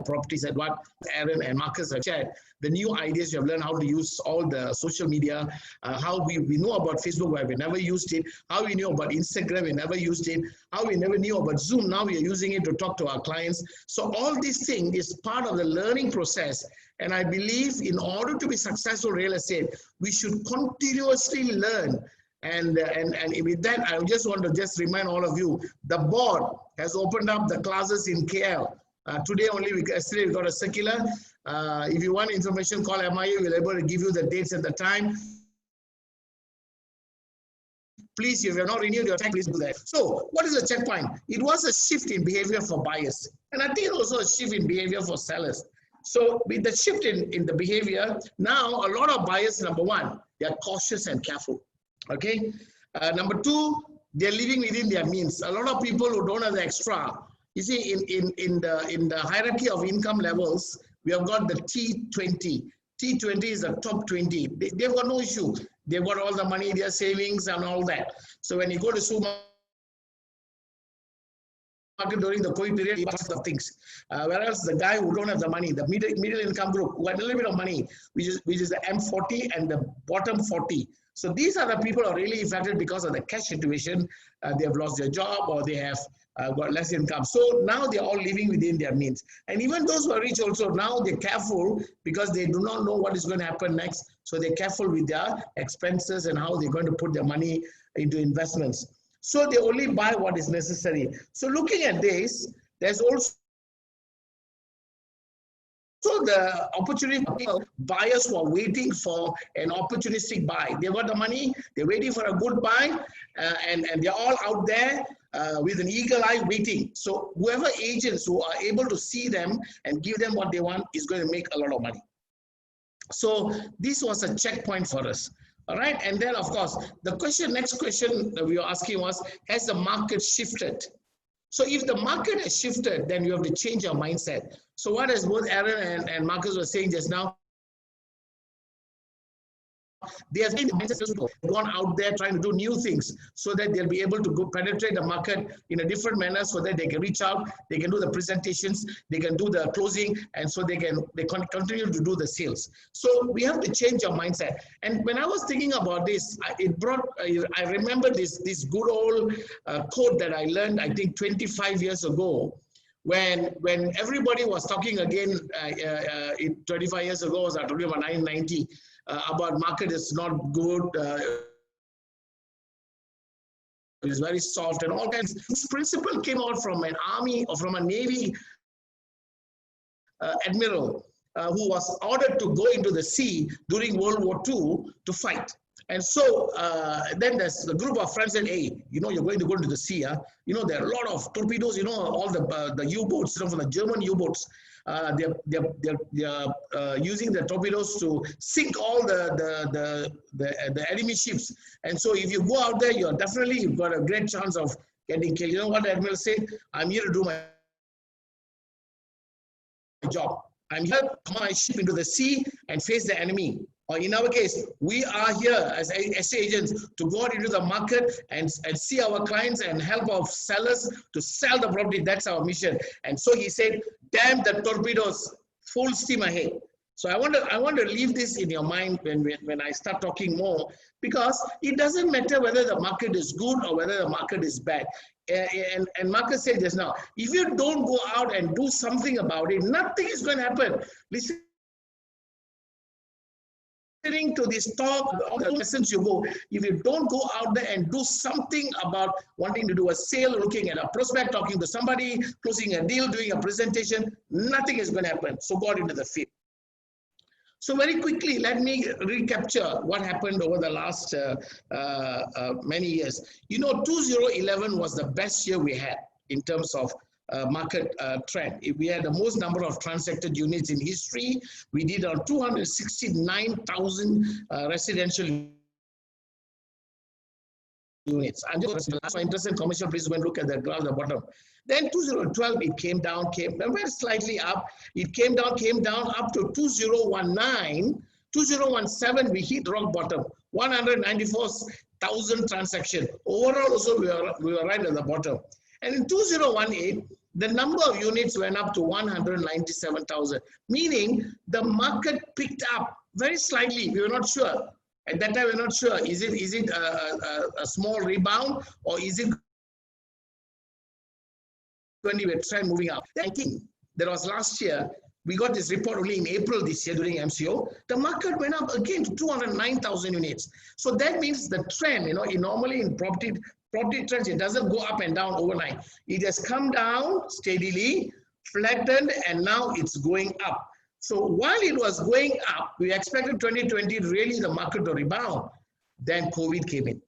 properties, and what Aaron and Marcus have shared, the new ideas you have learned how to use all the social media, how we know about Facebook where we never used it, how we knew about Instagram, we never used it, how we never knew about Zoom, now we are using it to talk to our clients. So all these things is part of the learning process. And I believe in order to be successful in real estate, we should continuously learn. And with that, I just want to remind all of you, the board has opened up the classes in KL. Today only, yesterday we got a circular. If you want information, call MIA. We'll be able to give you the dates and the time. Please, if you have not renewed your time, please do that. So what is the checkpoint? It was a shift in behavior for buyers. And I think also a shift in behavior for sellers. So with the shift in the behavior, now a lot of buyers, number one, they are cautious and careful. Okay. Number two, they're living within their means. A lot of people who don't have the extra, you see, in the hierarchy of income levels, we have got the T20. T20 is the top 20. They've got no issue. They've got all the money, their savings and all that. So when you go to supermarket, market during the COVID period, of things. Whereas the guy who don't have the money, the middle income group, who had a little bit of money, which is the M40 and the bottom 40. So these are the people who are really affected because of the cash situation. They have lost their job or they have got less income. So now they're all living within their means. And even those who are rich also, now they're careful because they do not know what is going to happen next. So they're careful with their expenses and how they're going to put their money into investments. So they only buy what is necessary. So looking at this, there's also the opportunity for buyers who are waiting for an opportunistic buy. They've got the money, they're waiting for a good buy, and they're all out there with an eagle eye waiting. So whoever agents who are able to see them and give them what they want is going to make a lot of money. So this was a checkpoint for us. All right, and then of course, next question that we were asking was, has the market shifted? So if the market has shifted, then you have to change your mindset. So what as both Aaron and Marcus were saying just now, they have gone out there trying to do new things so that they'll be able to go penetrate the market in a different manner so that they can reach out, they can do the presentations, they can do the closing, and so they can continue to do the sales. So we have to change our mindset. And when I was thinking about this, I remember this good old quote that I learned, I think 25 years ago, when everybody was talking again 25 years ago, I was talking about 1990, about market is not good, it's very soft and all kinds. This principle came out from an army or from a navy admiral who was ordered to go into the sea during World War II to fight. And so then there's a group of friends said, hey, you know, you're going to go into the sea. You know, there are a lot of torpedoes, you know, all the U-boats, you know, from the German U-boats. They're using the torpedoes to sink all the enemy ships. And so if you go out there, you've got a great chance of getting killed. You know what the admiral said? I'm here to do my job. I'm here to come my ship into the sea and face the enemy. Or in our case, we are here as agents to go out into the market and see our clients and help our sellers to sell the property. That's our mission. And so he said, damn the torpedoes, full steam ahead. So I want to leave this in your mind when I start talking more, because it doesn't matter whether the market is good or whether the market is bad. And Marcus said just now, if you don't go out and do something about it, nothing is going to happen. Listen. Listening to this talk, all the lessons you go, if you don't go out there and do something about wanting to do a sale, looking at a prospect, talking to somebody, closing a deal, doing a presentation, nothing is going to happen. So go out into the field. So very quickly, let me recapture what happened over the last many years. You know, 2011 was the best year we had in terms of market trend. We had the most number of transacted units in history. We did 269,000 residential units. I'm just interested in commercial, please go and look at the graph at the bottom. Then 2012, it came down, went slightly up. It came down up to 2019. 2017, we hit rock bottom, 194,000 transactions. Overall, also, we were right at the bottom. And in 2018, the number of units went up to 197,000, meaning the market picked up very slightly. We were not sure. At that time, we were not sure. Is it a small rebound, or is it going to be a trend moving up? I think there was last year, we got this report only in April this year during MCO. The market went up again to 209,000 units. So that means the trend, you know, normally in property trends, it doesn't go up and down overnight. It has come down steadily, flattened, and now it's going up. So while it was going up, we expected 2020 really the market to rebound. Then COVID came in.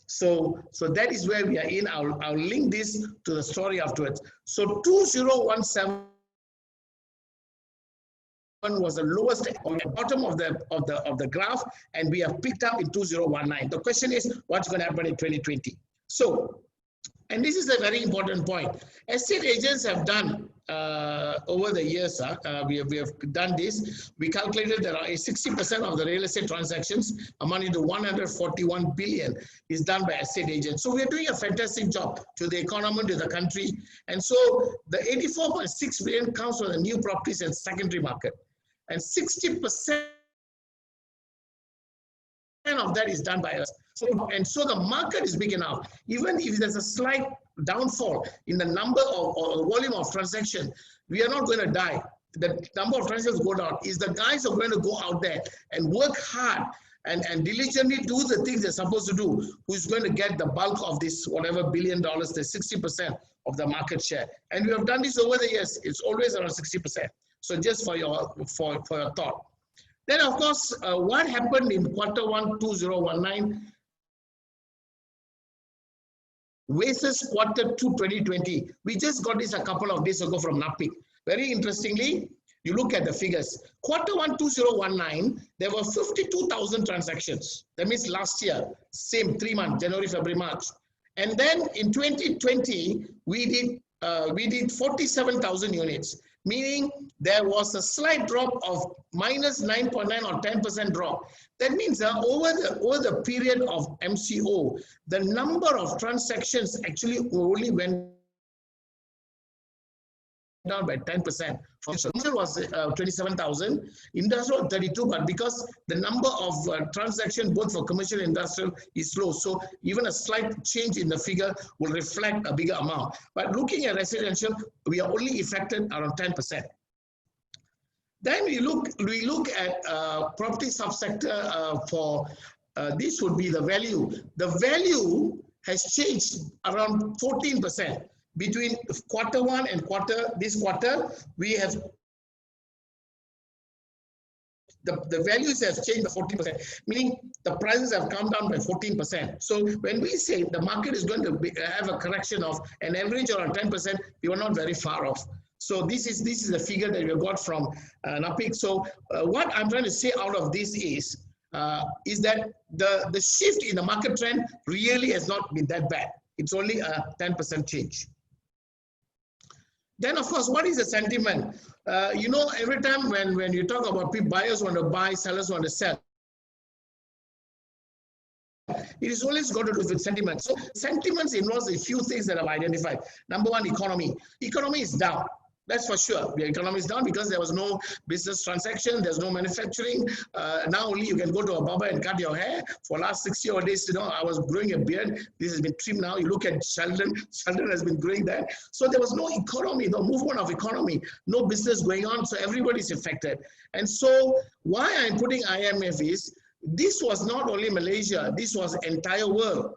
So that is where we are in. I'll link this to the story afterwards. So 2017 was the lowest on the bottom of the graph, and we have picked up in 2019. The question is, what's going to happen in 2020? So And this is a very important point. Estate agents have done over the years, we have done this. We calculated that 60% of the real estate transactions amounting to 141 billion is done by estate agents. So we are doing a fantastic job to the economy, to the country. And so the 84.6 billion comes from the new properties and secondary market. And 60% of that is done by us. So the market is big enough. Even if there's a slight downfall in the number or volume of transaction, we are not going to die. The number of transactions go down. Is the guys are going to go out there and work hard and diligently do the things they're supposed to do, who's going to get the bulk of this whatever $1 billion, the 60% of the market share. And we have done this over the years. It's always around 60%. So just for your thought. Then of course, what happened in Q1 2019 versus Q2 2020? We just got this a couple of days ago from NAPIC. Very interestingly, you look at the figures. Q1 2019, there were 52,000 transactions. That means last year, same 3 months, January, February, March. And then in 2020, we did 47,000 units, meaning there was a slight drop of minus 9.9 or 10% drop. That means over the period of MCO, the number of transactions actually only went down by 10%. Commercial was 27,000, industrial 32, but because the number of transactions both for commercial and industrial is low, so even a slight change in the figure will reflect a bigger amount. But looking at residential, we are only affected around 10%. Then we look at property subsector for this would be the value. The value has changed around 14%. Between Q1 and this quarter, we have the values have changed by 14%, meaning the prices have come down by 14%. So when we say the market is going to have a correction of an average around 10%, we are not very far off. So this is the figure that we got from NAPIC. So what I'm trying to say out of this is that the shift in the market trend really has not been that bad. It's only a 10% change. Then, of course, what is the sentiment? You know, every time when you talk about people, buyers want to buy, sellers want to sell, it is always got to do with sentiment. So sentiments involves a few things that I've identified. Number one, economy. Economy is down. That's for sure. The economy is down because there was no business transaction, there's no manufacturing. Now only you can go to a barber and cut your hair. For last 60 odd days, you know, I was growing a beard. This has been trimmed now. You look at Sheldon has been growing that. So there was no economy, no movement of economy, no business going on. So everybody's affected. And so why I'm putting IMF is, this was not only Malaysia, this was entire world.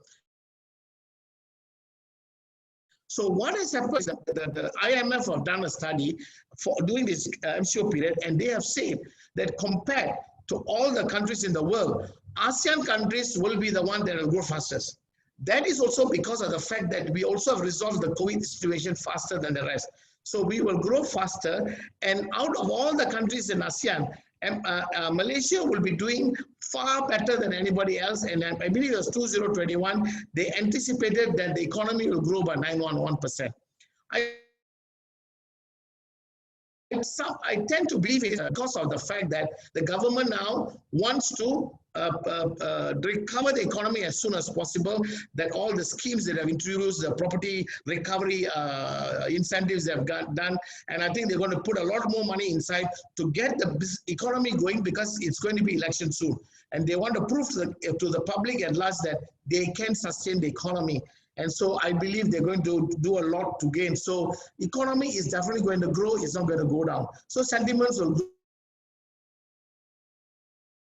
So what has happened is that the IMF have done a study for during this MCO period, and they have said that compared to all the countries in the world, ASEAN countries will be the one that will grow fastest. That is also because of the fact that we also have resolved the COVID situation faster than the rest. So we will grow faster, and out of all the countries in ASEAN, Malaysia will be doing far better than anybody else, and I believe it was 2021, they anticipated that the economy will grow by 9.1%. I tend to believe it because of the fact that the government now wants to recover the economy as soon as possible, that all the schemes that have introduced, the property recovery incentives they have done, and I think they're going to put a lot more money inside to get the economy going, because it's going to be election soon. And they want to prove to the public at last that they can sustain the economy. And so I believe they're going to do a lot to gain. So economy is definitely going to grow, it's not going to go down. So sentiments will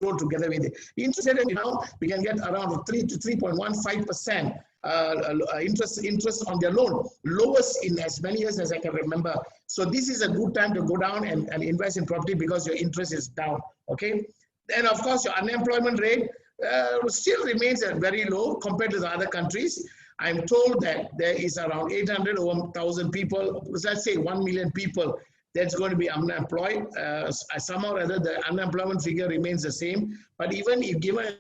grow together with it. Interest rate now, we can get around 3 to 3.15% interest on their loan, lowest in as many years as I can remember. So this is a good time to go down and invest in property because your interest is down, okay? Then of course your unemployment rate still remains at very low compared to the other countries. I'm told that there is around 800 or 1,000 people, let's say 1 million people, that's going to be unemployed. Somehow or other, the unemployment figure remains the same. But even if given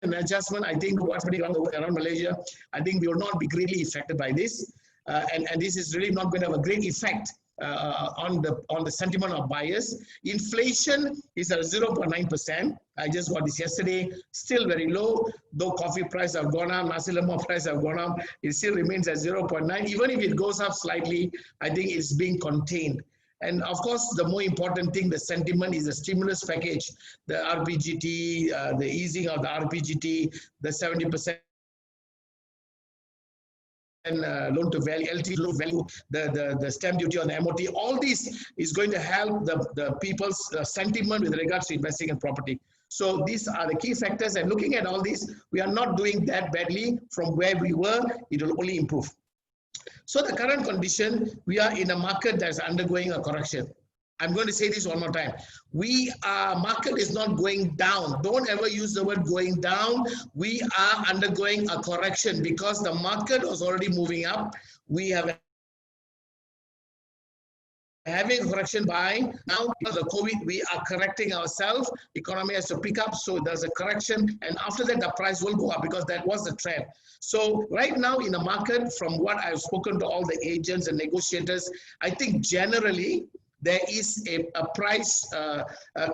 an adjustment, I think what's happening around Malaysia, I think we will not be greatly affected by this. And this is really not going to have a great effect on the sentiment of buyers. Inflation is at 0.9%. I just got this yesterday, still very low. Though coffee price have gone up, nasi lemak price have gone up, it still remains at 0.9. Even if it goes up slightly, I think it's being contained. And of course, the more important thing, the sentiment, is the stimulus package, the RPGT, the easing of the RPGT, the 70% loan to value, LT loan value, the stamp duty on the MOT, all this is going to help the people's sentiment with regards to investing in property. So these are the key factors, and looking at all this, we are not doing that badly from where we were. It will only improve. So the current condition, we are in a market that's undergoing a correction. I'm going to say this one more time. Market is not going down. Don't ever use the word going down. We are undergoing a correction because the market was already moving up. We have having a correction buying. Now, because of COVID, we are correcting ourselves. Economy has to pick up, so there's a correction. And after that, the price will go up because that was the trend. So right now in the market, from what I've spoken to all the agents and negotiators, I think generally there is a price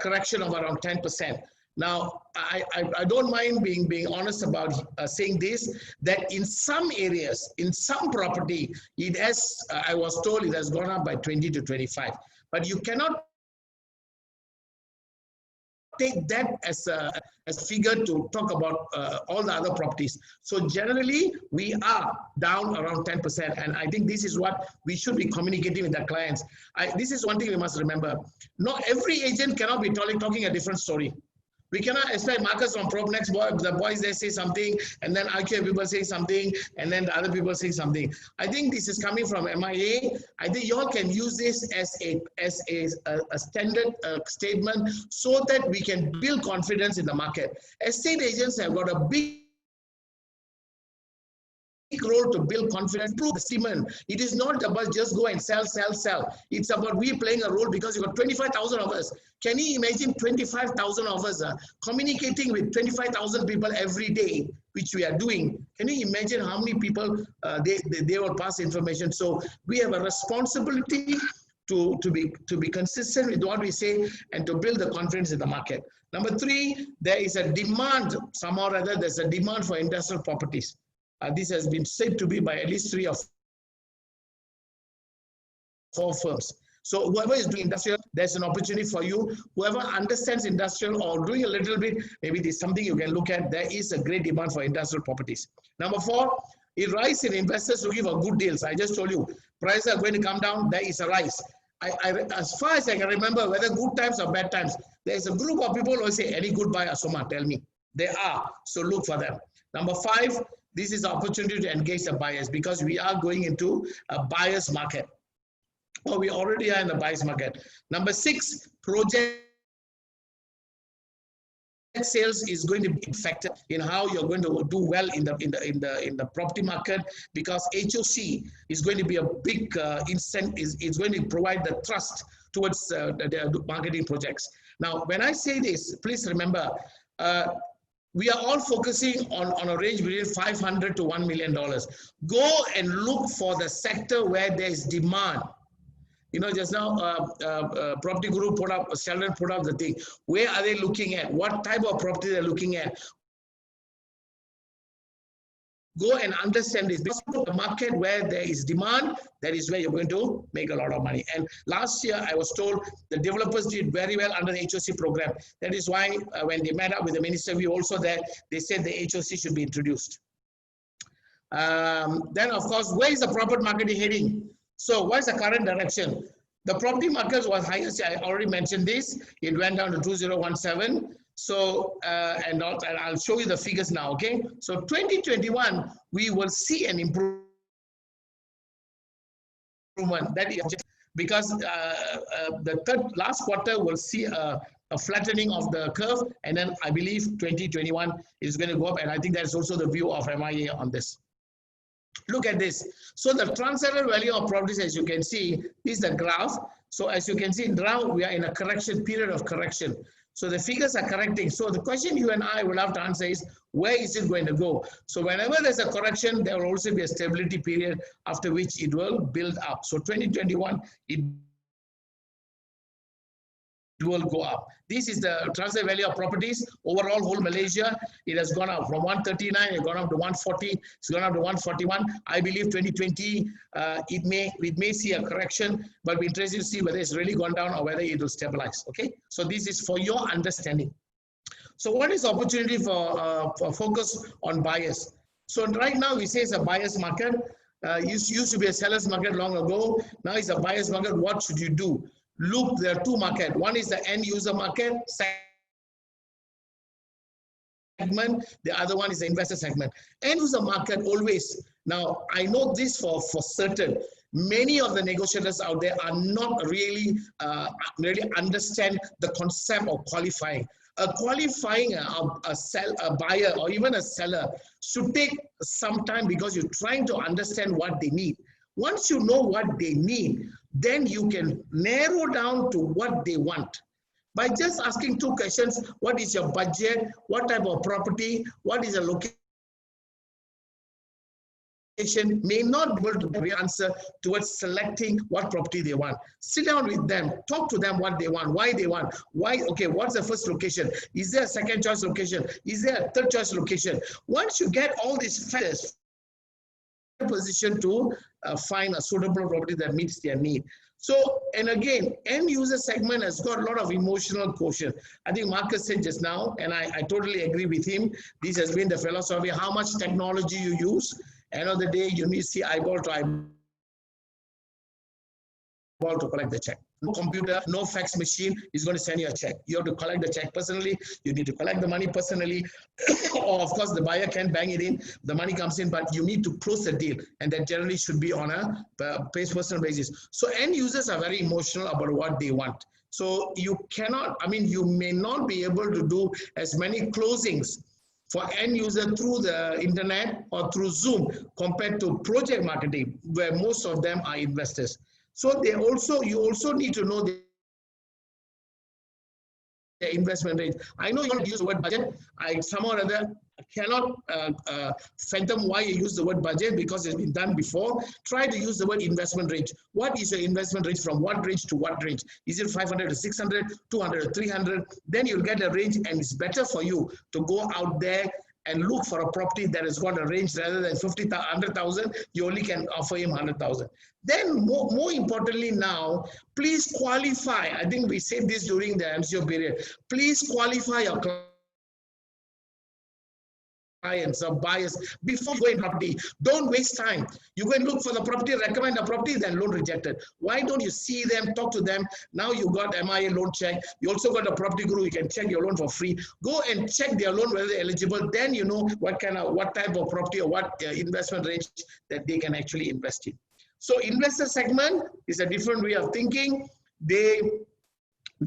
correction of around 10%. Now, I don't mind being honest about saying this, that in some areas, in some property, it has, I was told it has gone up by 20 to 25. But you cannot take that as a figure to talk about all the other properties. So generally, we are down around 10%. And I think this is what we should be communicating with our clients. This is one thing we must remember. Not every agent cannot be talking a different story. We cannot expect Marcus from PropNext, the boys there say something, and then IQ people say something, and then the other people say something. I think this is coming from MIA. I think you all can use this as a standard statement so that we can build confidence in the market. Estate agents have got a big role to build confidence, prove the statement. It is not about just go and sell. It's about we playing a role because you've got 25,000 of us. Can you imagine 25,000 of us communicating with 25,000 people every day, which we are doing? Can you imagine how many people they will pass information? So we have a responsibility to be consistent with what we say and to build the confidence in the market. Number three, there is a demand, somehow or other, there's a demand for industrial properties. This has been said to be by at least 3 or 4 firms. So whoever is doing industrial, there's an opportunity for you. Whoever understands industrial or doing a little bit, maybe there's something you can look at. There is a great demand for industrial properties. Number 4, a rise in investors looking for good deals. I just told you, prices are going to come down. There is a rise. As far as I can remember, whether good times or bad times, there's a group of people who say, any good buyer, Soma, tell me. They are, so look for them. Number 5, this is an opportunity to engage the buyers because we are going into a buyer's market. Or we already are in the buyer's market. Number 6, project sales is going to be a factor in how you're going to do well in the property market because HOC is going to be a big incentive. Is going to provide the trust towards the marketing projects. Now, when I say this, please remember. We are all focusing on a range between $500 to $1 million. Go and look for the sector where there is demand. You know, just now, PropertyGuru Sheldon put up the thing. Where are they looking at? What type of property they're looking at? Go and understand this. Because the market where there is demand, that is where you're going to make a lot of money. And last year, I was told the developers did very well under the HOC program. That is why when they met up with the minister, we also there, they said the HOC should be introduced. Then, of course, where is the property market heading? So what is the current direction? The property market was highest. I already mentioned this. It went down to 2017. So, and I'll show you the figures now, okay? So 2021, we will see an improvement. That is because the last quarter will see a flattening of the curve, and then I believe 2021 is going to go up, and I think that's also the view of MIA on this. Look at this. So the transactional value of properties, as you can see, is the graph. So as you can see, now we are in a correction, period of correction. So the figures are correcting. So the question you and I will have to answer is, where is it going to go? So whenever there's a correction, there will also be a stability period after which it will build up. So 2021, it will go up. This is the transaction value of properties. Overall, whole Malaysia, it has gone up from 139, it's gone up to 140, it's gone up to 141. I believe 2020, it may see a correction, but we're interested to see whether it's really gone down or whether it will stabilize. Okay, so this is for your understanding. So what is opportunity for focus on buyers? So right now we say it's a buyer's market. Used to be a seller's market long ago. Now it's a buyer's market. What should you do? Look, there are two markets. One is the end user market segment. The other one is the investor segment. End user market always. Now, I know this for certain. Many of the negotiators out there are not really understand the concept of qualifying. Qualifying a buyer or even a seller should take some time because you're trying to understand what they need. Once you know what they need, then you can narrow down to what they want. By just asking two questions, what is your budget, what type of property, what is the location, may not be able to give an answer towards selecting what property they want. Sit down with them, talk to them what they want, why they want, why, okay, what's the first location? Is there a second choice location? Is there a third choice location? Once you get all these factors, position to find a suitable property that meets their need. So, and again, end user segment has got a lot of emotional quotient. I think Marcus said just now, and I totally agree with him. This has been the philosophy, how much technology you use. End of the day, you need to see eyeball to eyeball to collect the check. No computer, no fax machine is going to send you a check. You have to collect the check personally. You need to collect the money personally. Or of course, the buyer can bang it in. The money comes in, but you need to close the deal. And that generally should be on a personal basis. So end users are very emotional about what they want. So you cannot, I mean, you may not be able to do as many closings for end user through the internet or through Zoom compared to project marketing, where most of them are investors. So you also need to know the investment range. I know you don't use the word budget. I somehow or other cannot fathom why you use the word budget because it's been done before. Try to use the word investment range. What is your investment range from what range to what range? Is it 500 to 600, 200 to 300? Then you'll get a range, and it's better for you to go out there and look for a property that has got a range rather than 100,000, you only can offer him 100,000. Then more importantly now, please qualify. I think we said this during the MCO period. Please qualify your clients or buyers before you go in property. Don't waste time. You go and look for the property, recommend a property, then loan rejected. Why don't you see them, talk to them? Now you got MIA loan check. You also got a PropertyGuru. You can check your loan for free. Go and check their loan whether they're eligible. Then you know what type of property or what investment range that they can actually invest in. So investor segment is a different way of thinking. They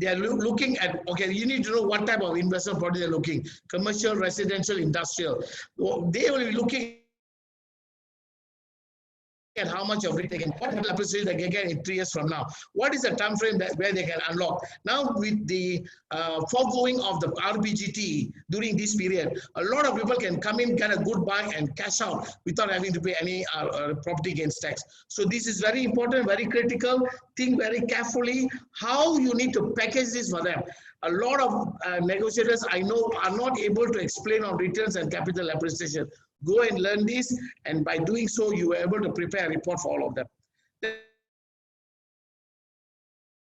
are looking at, okay, you need to know what type of investment property they're looking, commercial, residential, industrial. They will be looking at how much of it they can, what appreciation they can get in 3 years from now. What is the time frame where they can unlock? Now with the foregoing of the RPGT during this period, a lot of people can come in, get a good buy and cash out without having to pay any property gains tax. So this is very important, very critical. Think very carefully how you need to package this for them. A lot of negotiators I know are not able to explain on returns and capital appreciation. Go and learn this, and by doing so, you are able to prepare a report for all of them.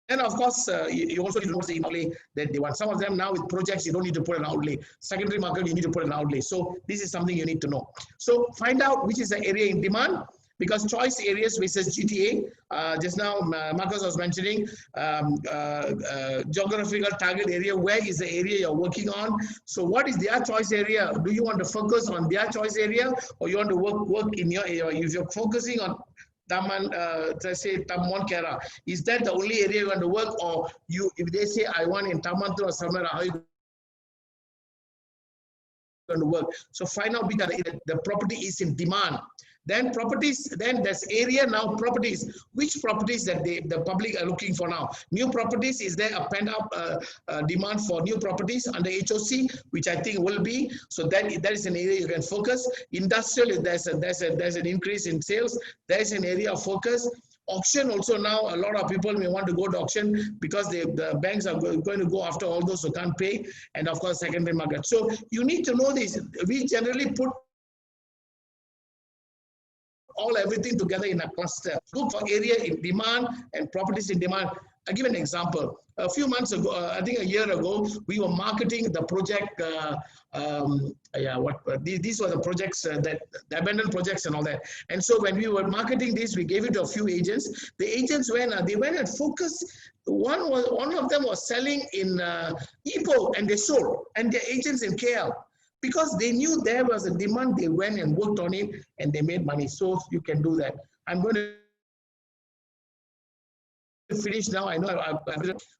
And of course, you also need to know the outlay that they want. Some of them now with projects, you don't need to put an outlay. Secondary market, you need to put an outlay. So this is something you need to know. So find out which is the area in demand, because choice areas versus GTA. Just now, Marcus was mentioning geographical target area. Where is the area you're working on? So what is their choice area? Do you want to focus on their choice area, or you want to work in your area? If you're focusing on Taman, let's say Taman Kera, is that the only area you want to work, or if they say I want in Taman or somewhere, how you going to work. So find out which are the property is in demand. Then properties, then there's area now properties. Which properties that the public are looking for now? New properties, is there a pent-up demand for new properties under HOC, which I think will be. So that is an area you can focus. Industrial, there's an increase in sales. There's an area of focus. Auction also now, a lot of people may want to go to auction because the banks are going to go after all those who can't pay. And of course, secondary market. So you need to know this. We generally put everything together in a cluster. Look for area in demand and properties in demand. I'll give an example. A few months ago, I think a year ago, we were marketing the project. These were the projects the abandoned projects and all that. And so when we were marketing this, we gave it to a few agents. The agents went and focused. One of them was selling in Ipoh, and they sold. And the agents in KL. Because they knew there was a demand, they went and worked on it and they made money. So you can do that. I'm going to finish now. I know.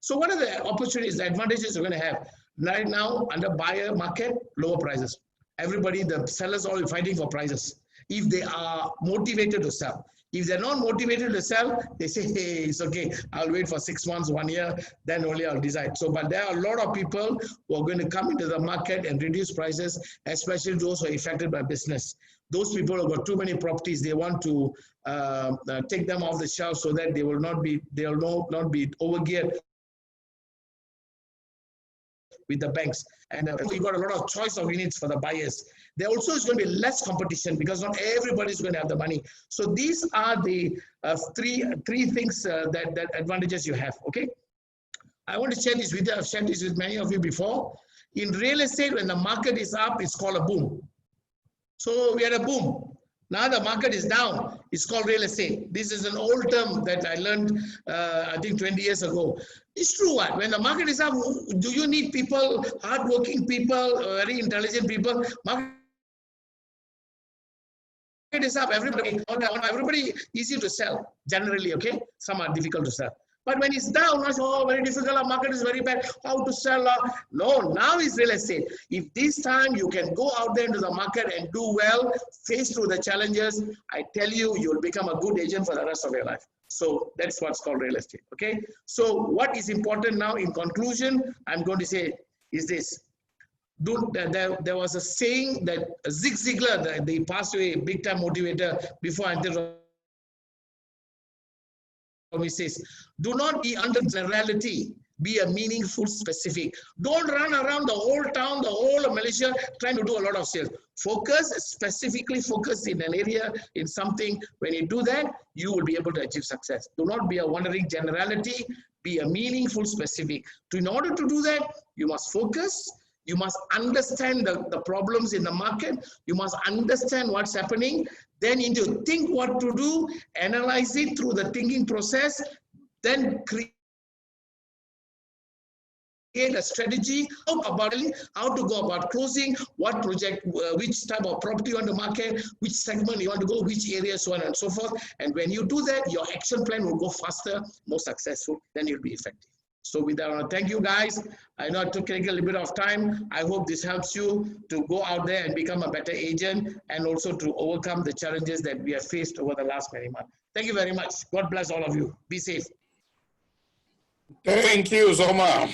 So what are the opportunities, the advantages you're going to have? Right now, under buyer market, lower prices. Everybody, the sellers are all fighting for prices. If they are motivated to sell. If they're not motivated to sell, they say, hey, it's okay. I'll wait for 6 months, 1 year, then only I'll decide. So, but there are a lot of people who are going to come into the market and reduce prices, especially those who are affected by business. Those people who have got too many properties, they want to take them off the shelf so that they will not be overgeared with the banks. And you've got a lot of choice of units for the buyers. There also is going to be less competition because not everybody is going to have the money. So these are the three things that advantages you have. Okay, I want to share this with you. I've shared this with many of you before. In real estate, when the market is up, it's called a boom. So we had a boom. Now the market is down. It's called real estate. This is an old term that I learned, I think 20 years ago. It's true. What? When the market is up, do you need people, hardworking people, very intelligent people? Market is up. Everybody easy to sell generally. Okay, some are difficult to sell. But when it's down, very difficult, our market is very bad, how to sell? No, now is real estate. If this time you can go out there into the market and do well, face through the challenges, I tell you, you'll become a good agent for the rest of your life. So that's what's called real estate, okay? So what is important now in conclusion, I'm going to say is this. There was a saying that Zig Ziglar, the passed away, big time motivator before I entered. He says, do not be under generality, be a meaningful specific. Don't run around the whole town, the whole of Malaysia trying to do a lot of sales. Focus, specifically focus in an area, in something. When you do that, you will be able to achieve success. Do not be a wandering generality, be a meaningful specific. In order to do that, you must focus. You must understand the problems in the market. You must understand what's happening. Then you need to think what to do, analyze it through the thinking process, then create a strategy about how to go about closing, what project, which type of property you want to market, which segment you want to go, which areas, so on and so forth. And when you do that, your action plan will go faster, more successful, then you'll be effective. So with that, thank you guys. I know it took a little bit of time. I hope this helps you to go out there and become a better agent and also to overcome the challenges that we have faced over the last many months. Thank you very much. God bless all of you. Be safe. Thank you, Zoma.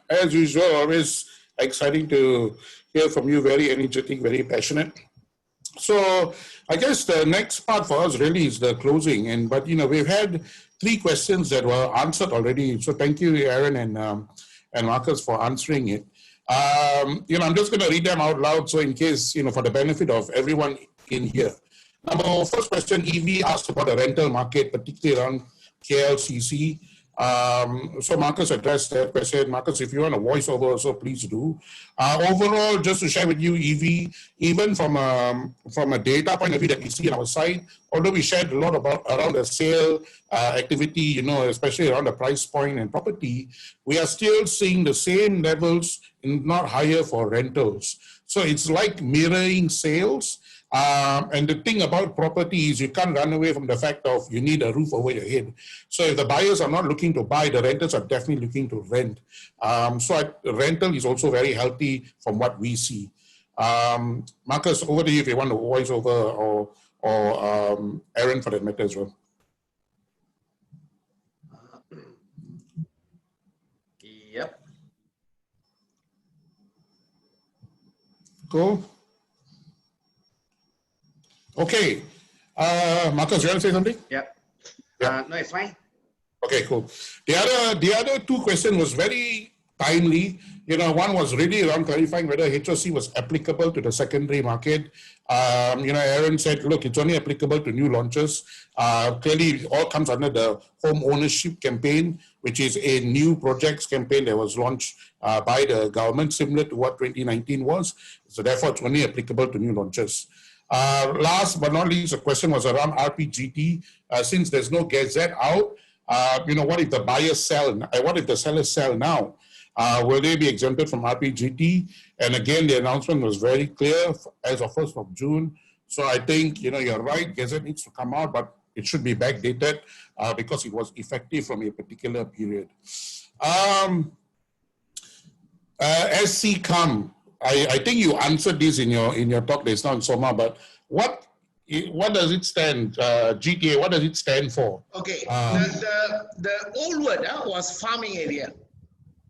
As usual, always exciting to hear from you. Very energetic, very passionate. So I guess the next part for us really is the closing. But you know, we've had 3 questions that were answered already. So thank you, Aaron and Marcus, for answering it. You know, I'm just going to read them out loud. So in case, you know, for the benefit of everyone in here. First question, Evie asked about the rental market, particularly around KLCC. So Marcus addressed that question. Marcus, if you want a voiceover also, please do. Overall, just to share with you, Evie, even from a data point of view that we see on our site, although we shared a lot about around the sale activity, you know, especially around the price point and property, we are still seeing the same levels, not higher for rentals. So it's like mirroring sales. And the thing about property is you can't run away from the fact of you need a roof over your head. So if the buyers are not looking to buy, the renters are definitely looking to rent. So rental is also very healthy from what we see. Marcus, over to you if you want to voice over, or Aaron for that matter as well. Yep. Cool. Okay. Marcus, you want to say something? Yep. Yeah. No, it's fine. Okay, cool. The other two questions was very timely. You know, one was really around clarifying whether HOC was applicable to the secondary market. You know, Aaron said, look, it's only applicable to new launches. Clearly, it all comes under the home ownership campaign, which is a new projects campaign that was launched by the government, similar to what 2019 was. So therefore, it's only applicable to new launches. Last but not least, the question was around RPGT. Since there's no gazette out, you know, what if the buyers sell? What if the sellers sell now? Will they be exempted from RPGT? And again, the announcement was very clear as of 1st of June. So I think, you know, you're right, gazette needs to come out, but it should be backdated because it was effective from a particular period. SC come. I think you answered this in your talk. There's not Soma, but what does it stand? GTA. What does it stand for? Okay. The old word was farming area.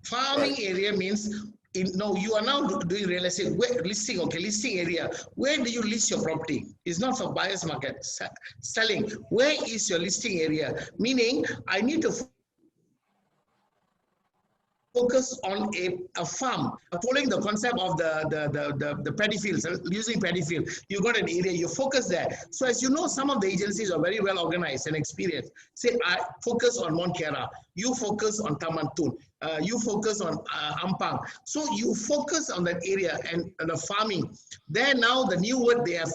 Farming Right. area means you are now doing real estate listing. Okay, listing area. Where do you list your property? It's not for buyer's market. Selling. Where is your listing area? Meaning, I need to focus on a farm, following the concept of the paddy fields, using paddy field. You got an area, you focus there. So as you know, some of the agencies are very well organized and experienced. Say, I focus on Mont Kiara, you focus on Taman Tun, you focus on Ampang. So you focus on that area and the farming. There now the new word they have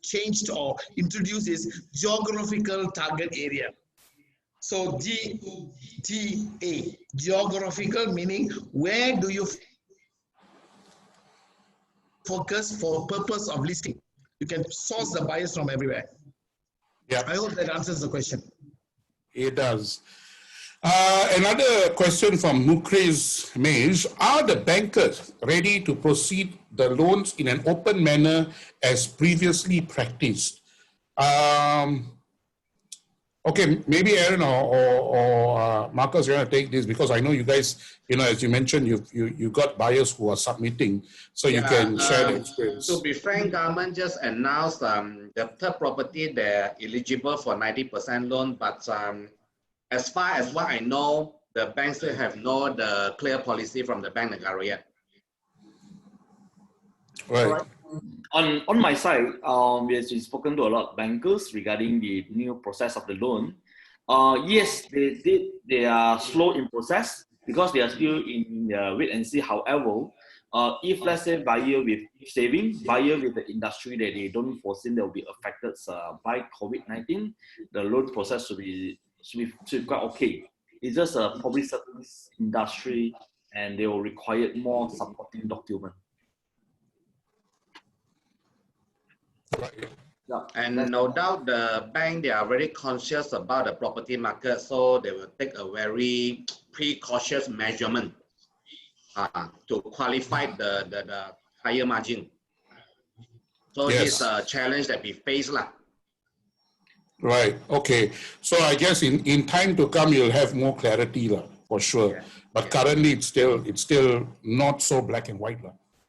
changed or introduced is geographical target area. So GTA, geographical, meaning where do you focus for purpose of listing? You can source the buyers from everywhere. Yeah, I hope that answers the question. it does. Another question from Mukriz Mage. Are the bankers ready to proceed the loans in an open manner as previously practiced? Okay, maybe Aaron or Marcus, you're going to take this because I know you guys, you know, as you mentioned, you got buyers who are submitting, so you can share the experience. To be frank, government just announced the third property they're eligible for 90% loan, but as far as what I know, the banks still have the clear policy from the Bank Negara yet. Right. On my side, we have spoken to a lot of bankers regarding the new process of the loan. Yes, they are slow in process because they are still in wait and see. However, if let's say buyer with saving, buyer with the industry that they don't foresee that will be affected by COVID-19, the loan process should be quite okay. It's just probably certain industry and they will require more supporting document. Yeah, and no doubt the bank, they are very conscious about the property market, so they will take a very precautious measurement to qualify the higher margin. So Yes. this is a challenge that we face. Right. Okay. So I guess in time to come, you'll have more clarity for sure. Yeah. But currently, it's still not so black and white,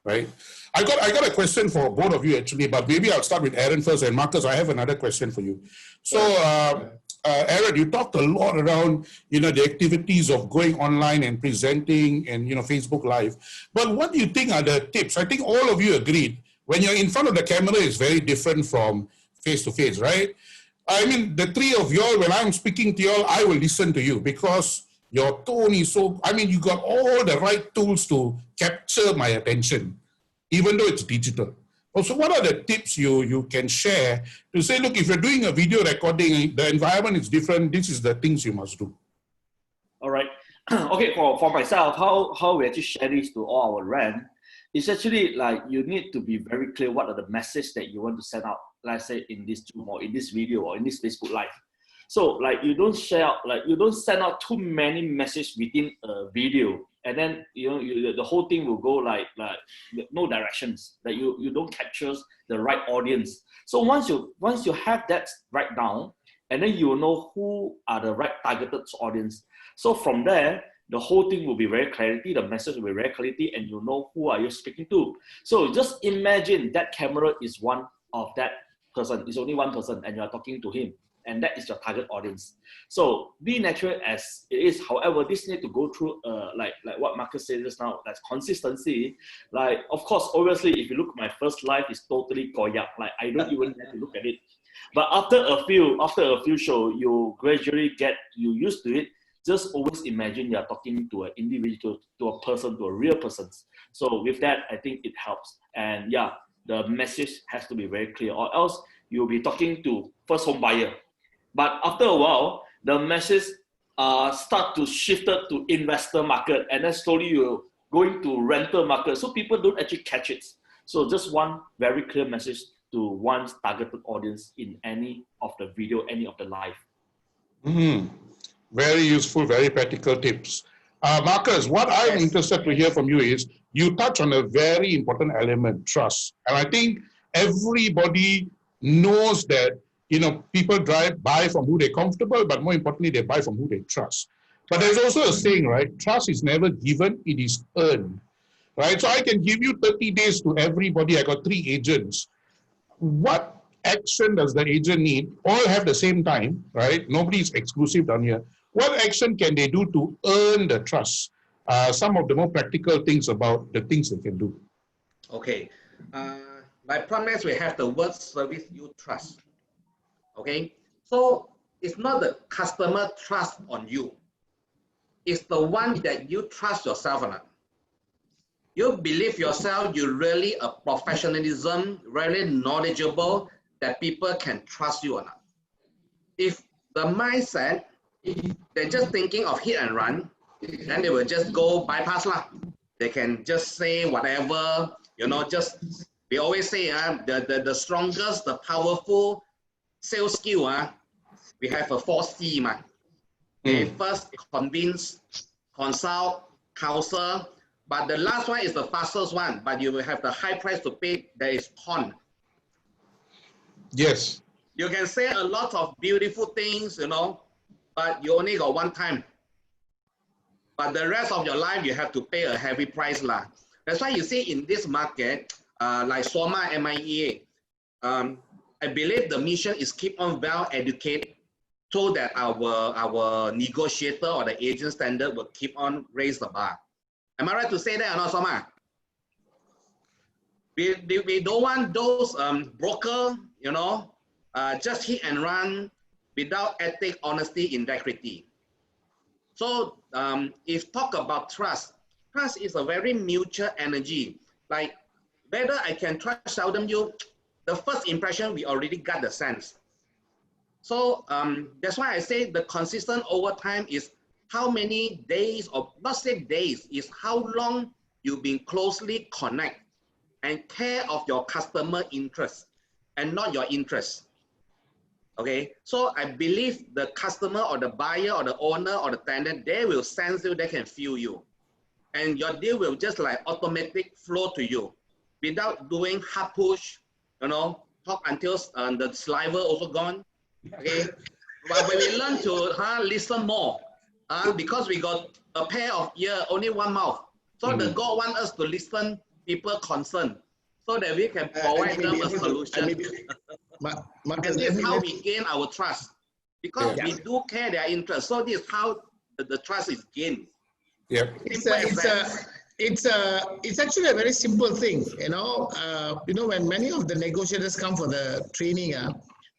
right? I got a question for both of you actually, but maybe I'll start with Aaron first, and Marcus, I have another question for you. So, Aaron, you talked a lot around, you know, the activities of going online and presenting and, you know, Facebook Live. But what do you think are the tips? I think all of you agreed when you're in front of the camera is very different from face to face, right? I mean, the three of y'all, when I'm speaking to y'all, I will listen to you because your tone is so, I mean, you got all the right tools to capture my attention, even though it's digital. Also, what are the tips you can share to say, look, if you're doing a video recording, the environment is different, this is the things you must do? All right. Okay, for myself, how we actually share this to all our rent, it's actually like you need to be very clear what are the message that you want to send out, let's say in this Zoom or in this video or in this Facebook Live. So like you don't share out, like you don't send out too many messages within a video, and then the whole thing will go like no directions. Like you don't capture the right audience. So once you have that right down, and then you will know who are the right targeted audience. So from there, the whole thing will be very clarity, the message will be very clarity, and you know who are you speaking to. So just imagine that camera is one of that person, it's only one person, and you are talking to him, and that is your target audience. So be natural as it is. However, this need to go through like what Marcus said just now, that's consistency. Like, of course, obviously, if you look at my first live, it's totally koyak. Like I don't even have to look at it. But after a few shows, you gradually get used to it. Just always imagine you're talking to an individual, to a person, to a real person. So with that, I think it helps. And yeah, the message has to be very clear, or else you'll be talking to first home buyer. But after a while, the message start to shift to investor market, and then slowly you're going to rental market. So people don't actually catch it. So just one very clear message to one's targeted audience in any of the video, any of the live. Very useful, very practical tips. Marcus, what I'm interested to hear from you is, you touch on a very important element, trust. And I think everybody knows that, people buy from who they're comfortable, but more importantly, they buy from who they trust. But there's also a saying, right? Trust is never given, it is earned, right? So I can give you 30 days to everybody. I got 3 agents. What action does the agent need? All have the same time, right? Nobody is exclusive down here. What action can they do to earn the trust? Some of the more practical things about the things they can do. Okay. By promise, we have the word service you trust. Okay. So it's not the customer trust on you. It's the one that you trust yourself on. You believe yourself, you're really a professionalism, really knowledgeable, that people can trust you or not. If the mindset, they're just thinking of hit and run, then they will just go bypass lah. They can just say whatever, just, we always say the strongest, the powerful sales skill, we have a 4C. Okay, first, convince, consult, counsel, but the last one is the fastest one, but you will have the high price to pay, that is con. Yes. You can say a lot of beautiful things, but you only got one time. But the rest of your life, you have to pay a heavy price lah. That's why you see in this market, like Soma, MIEA, I believe the mission is keep on well educated so that our negotiator or the agent standard will keep on raise the bar. Am I right to say that or not, Soma? We don't want those broker, just hit and run without ethic, honesty, integrity. So if talk about trust is a very mutual energy. Like whether I can trust seldom you, the first impression we already got the sense. So that's why I say the consistent over time is how many days, or not say days, is how long you've been closely connect and care of your customer interest and not your interest. Okay, so I believe the customer or the buyer or the owner or the tenant, they will sense you, they can feel you. And your deal will just like automatic flow to you without doing hard push, talk until the saliva also gone. Okay, but when we learn to listen more, because we got a pair of ear, only one mouth. So the God wants us to listen people concern so that we can provide them a solution. And this is how we gain our trust, because we do care their interest. So this is how the trust is gained. Yeah, it's actually a very simple thing. When many of the negotiators come for the training,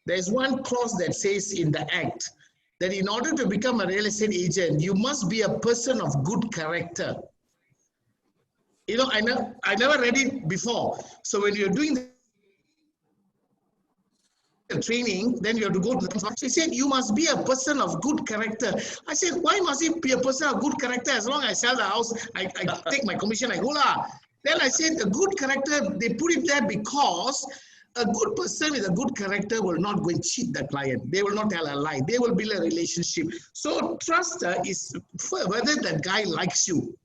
there's one clause that says in the act that in order to become a real estate agent, you must be a person of good character. I never read it before. So when you're doing the training, then you have to go to the so he said, you must be a person of good character. I said, why must he be a person of good character? As long as I sell the house, I take my commission, I go lah. Then I said, the good character, they put it there because A good person with a good character will not go and cheat the client. They will not tell a lie. They will build a relationship. So trust is whether that guy likes you.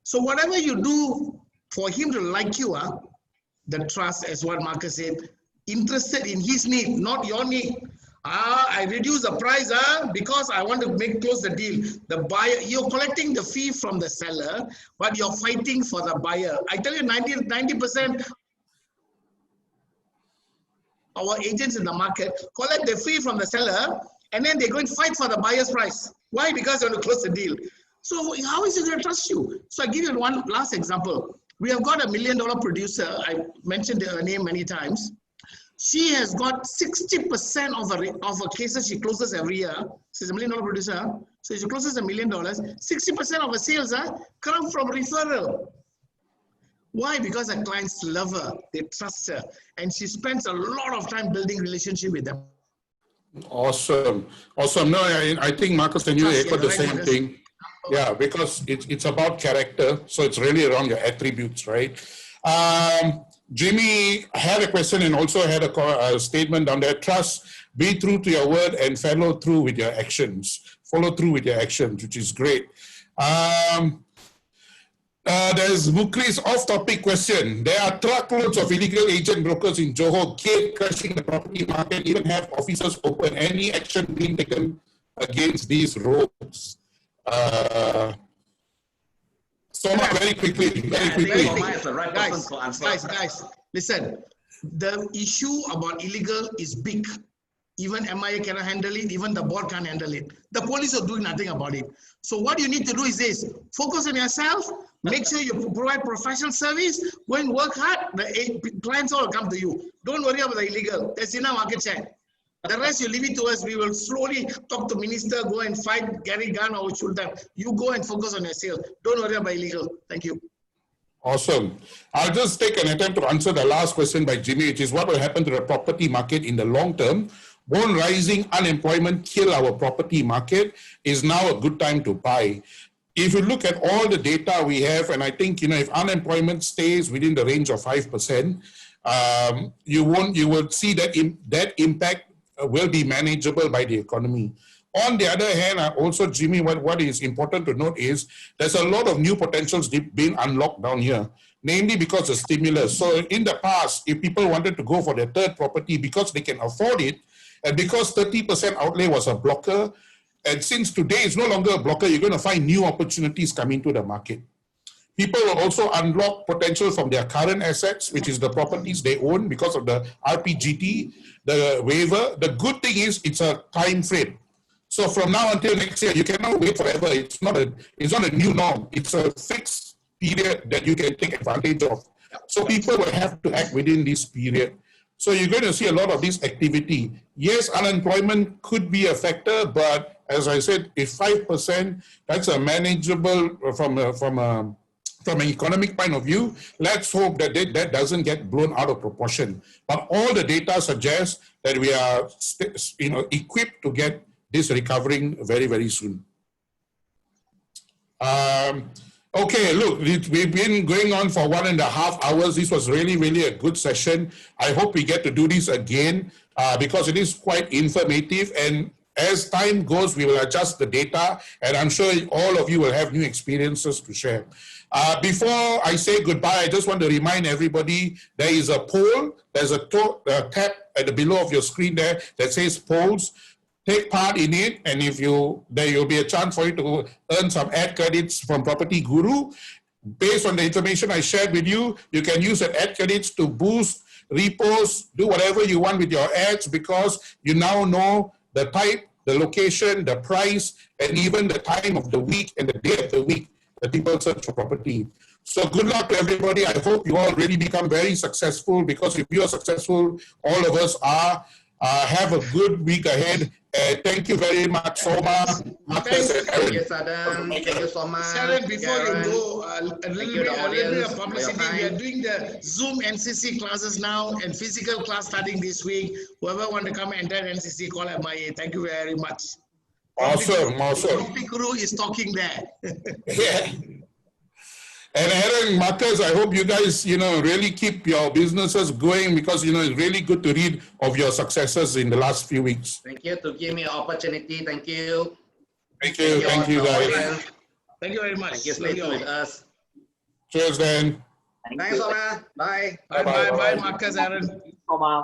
So whatever you do for him to like you, the trust, as what Marcus said, interested in his need, not your need. I reduce the price because I want to close the deal. The buyer, you're collecting the fee from the seller, but you're fighting for the buyer. I tell you, 90% our agents in the market collect the fee from the seller, and then they go and fight for the buyer's price. Why? Because they want to close the deal. So how is he going to trust you? So I give you one last example. We have got $1 million producer. I mentioned her name many times. She has got 60% of her cases she closes every year. She's $1 million producer. So she closes $1 million. 60% of her sales come from referral. Why? Because her clients love her, they trust her, and she spends a lot of time building relationship with them. Awesome. Awesome. No, I think Marcus and you echo the same thing. Yeah, because it's about character. So it's really around your attributes, right? Jimmy had a question and also had a statement down there. Trust, be true to your word and follow through with your actions. Follow through with your actions, which is great. There's Mukri's off-topic question. There are truckloads of illegal agent brokers in Johor, crashing the property market, even have offices open. Any action being taken against these rogues? Soma, very quickly. Soma is the right person to answer. Guys, listen. The issue about illegal is big. Even MIA cannot handle it. Even the board can't handle it. The police are doing nothing about it. So what you need to do is this: focus on yourself. Make sure you provide professional service. Go and work hard. The clients all come to you. Don't worry about the illegal. There's enough market share. The rest you leave it to us. We will slowly talk to minister, go and fight Gary Gunn or Sultan. You go and focus on your sales. Don't worry about illegal. Thank you. Awesome. I'll just take an attempt to answer the last question by Jimmy, which is what will happen to the property market in the long term. Won't rising unemployment kill our property market? Is now a good time to buy? If you look at all the data we have, and I think, if unemployment stays within the range of 5%, you will see that that impact will be manageable by the economy. On the other hand, also, Jimmy, what is important to note is there's a lot of new potentials being unlocked down here, namely because of stimulus. So in the past, if people wanted to go for their third property because they can afford it, and because 30% outlay was a blocker, and since today is no longer a blocker, you're going to find new opportunities coming to the market. People will also unlock potential from their current assets, which is the properties they own because of the RPGT, the waiver. The good thing is it's a time frame. So from now until next year, you cannot wait forever. It's not a new norm. It's a fixed period that you can take advantage of. So people will have to act within this period. So you're going to see a lot of this activity. Yes, unemployment could be a factor, but as I said, if 5%, that's a manageable from an economic point of view. Let's hope that that doesn't get blown out of proportion. But all the data suggests that we are equipped to get this recovering very, very soon. Okay, look, we've been going on for 1.5 hours. This was really, really a good session. I hope we get to do this again because it is quite informative. And as time goes, we will adjust the data, and I'm sure all of you will have new experiences to share. Before I say goodbye, I just want to remind everybody there is a poll. There's a tab at the below of your screen there that says polls. Take part in it, and there will be a chance for you to earn some ad credits from PropertyGuru. Based on the information I shared with you, you can use the ad credits to boost, repost, do whatever you want with your ads, because you now know the type, the location, the price, and even the time of the week and the day of the week that people search for property. So good luck to everybody. I hope you all really become very successful, because if you are successful, all of us are. Have a good week ahead. Thank you very much, Soma. Thank you, Sadan. Thank you so much. Sharon, before you go, a little bit of publicity. We are doing the Zoom NCC classes now, and physical class starting this week. Whoever want to come and attend NCC, call MIA. Thank you very much. Awesome. PropertyGuru is talking there. Yeah. And Aaron, Marcus, I hope you guys, really keep your businesses going because, it's really good to read of your successes in the last few weeks. Thank you to give me an opportunity. Thank you. Thank you guys. Thank you very much. Thank you, stay tuned with us. Cheers then. Thanks, Ora. Bye. Bye, Marcus, Aaron. Bye.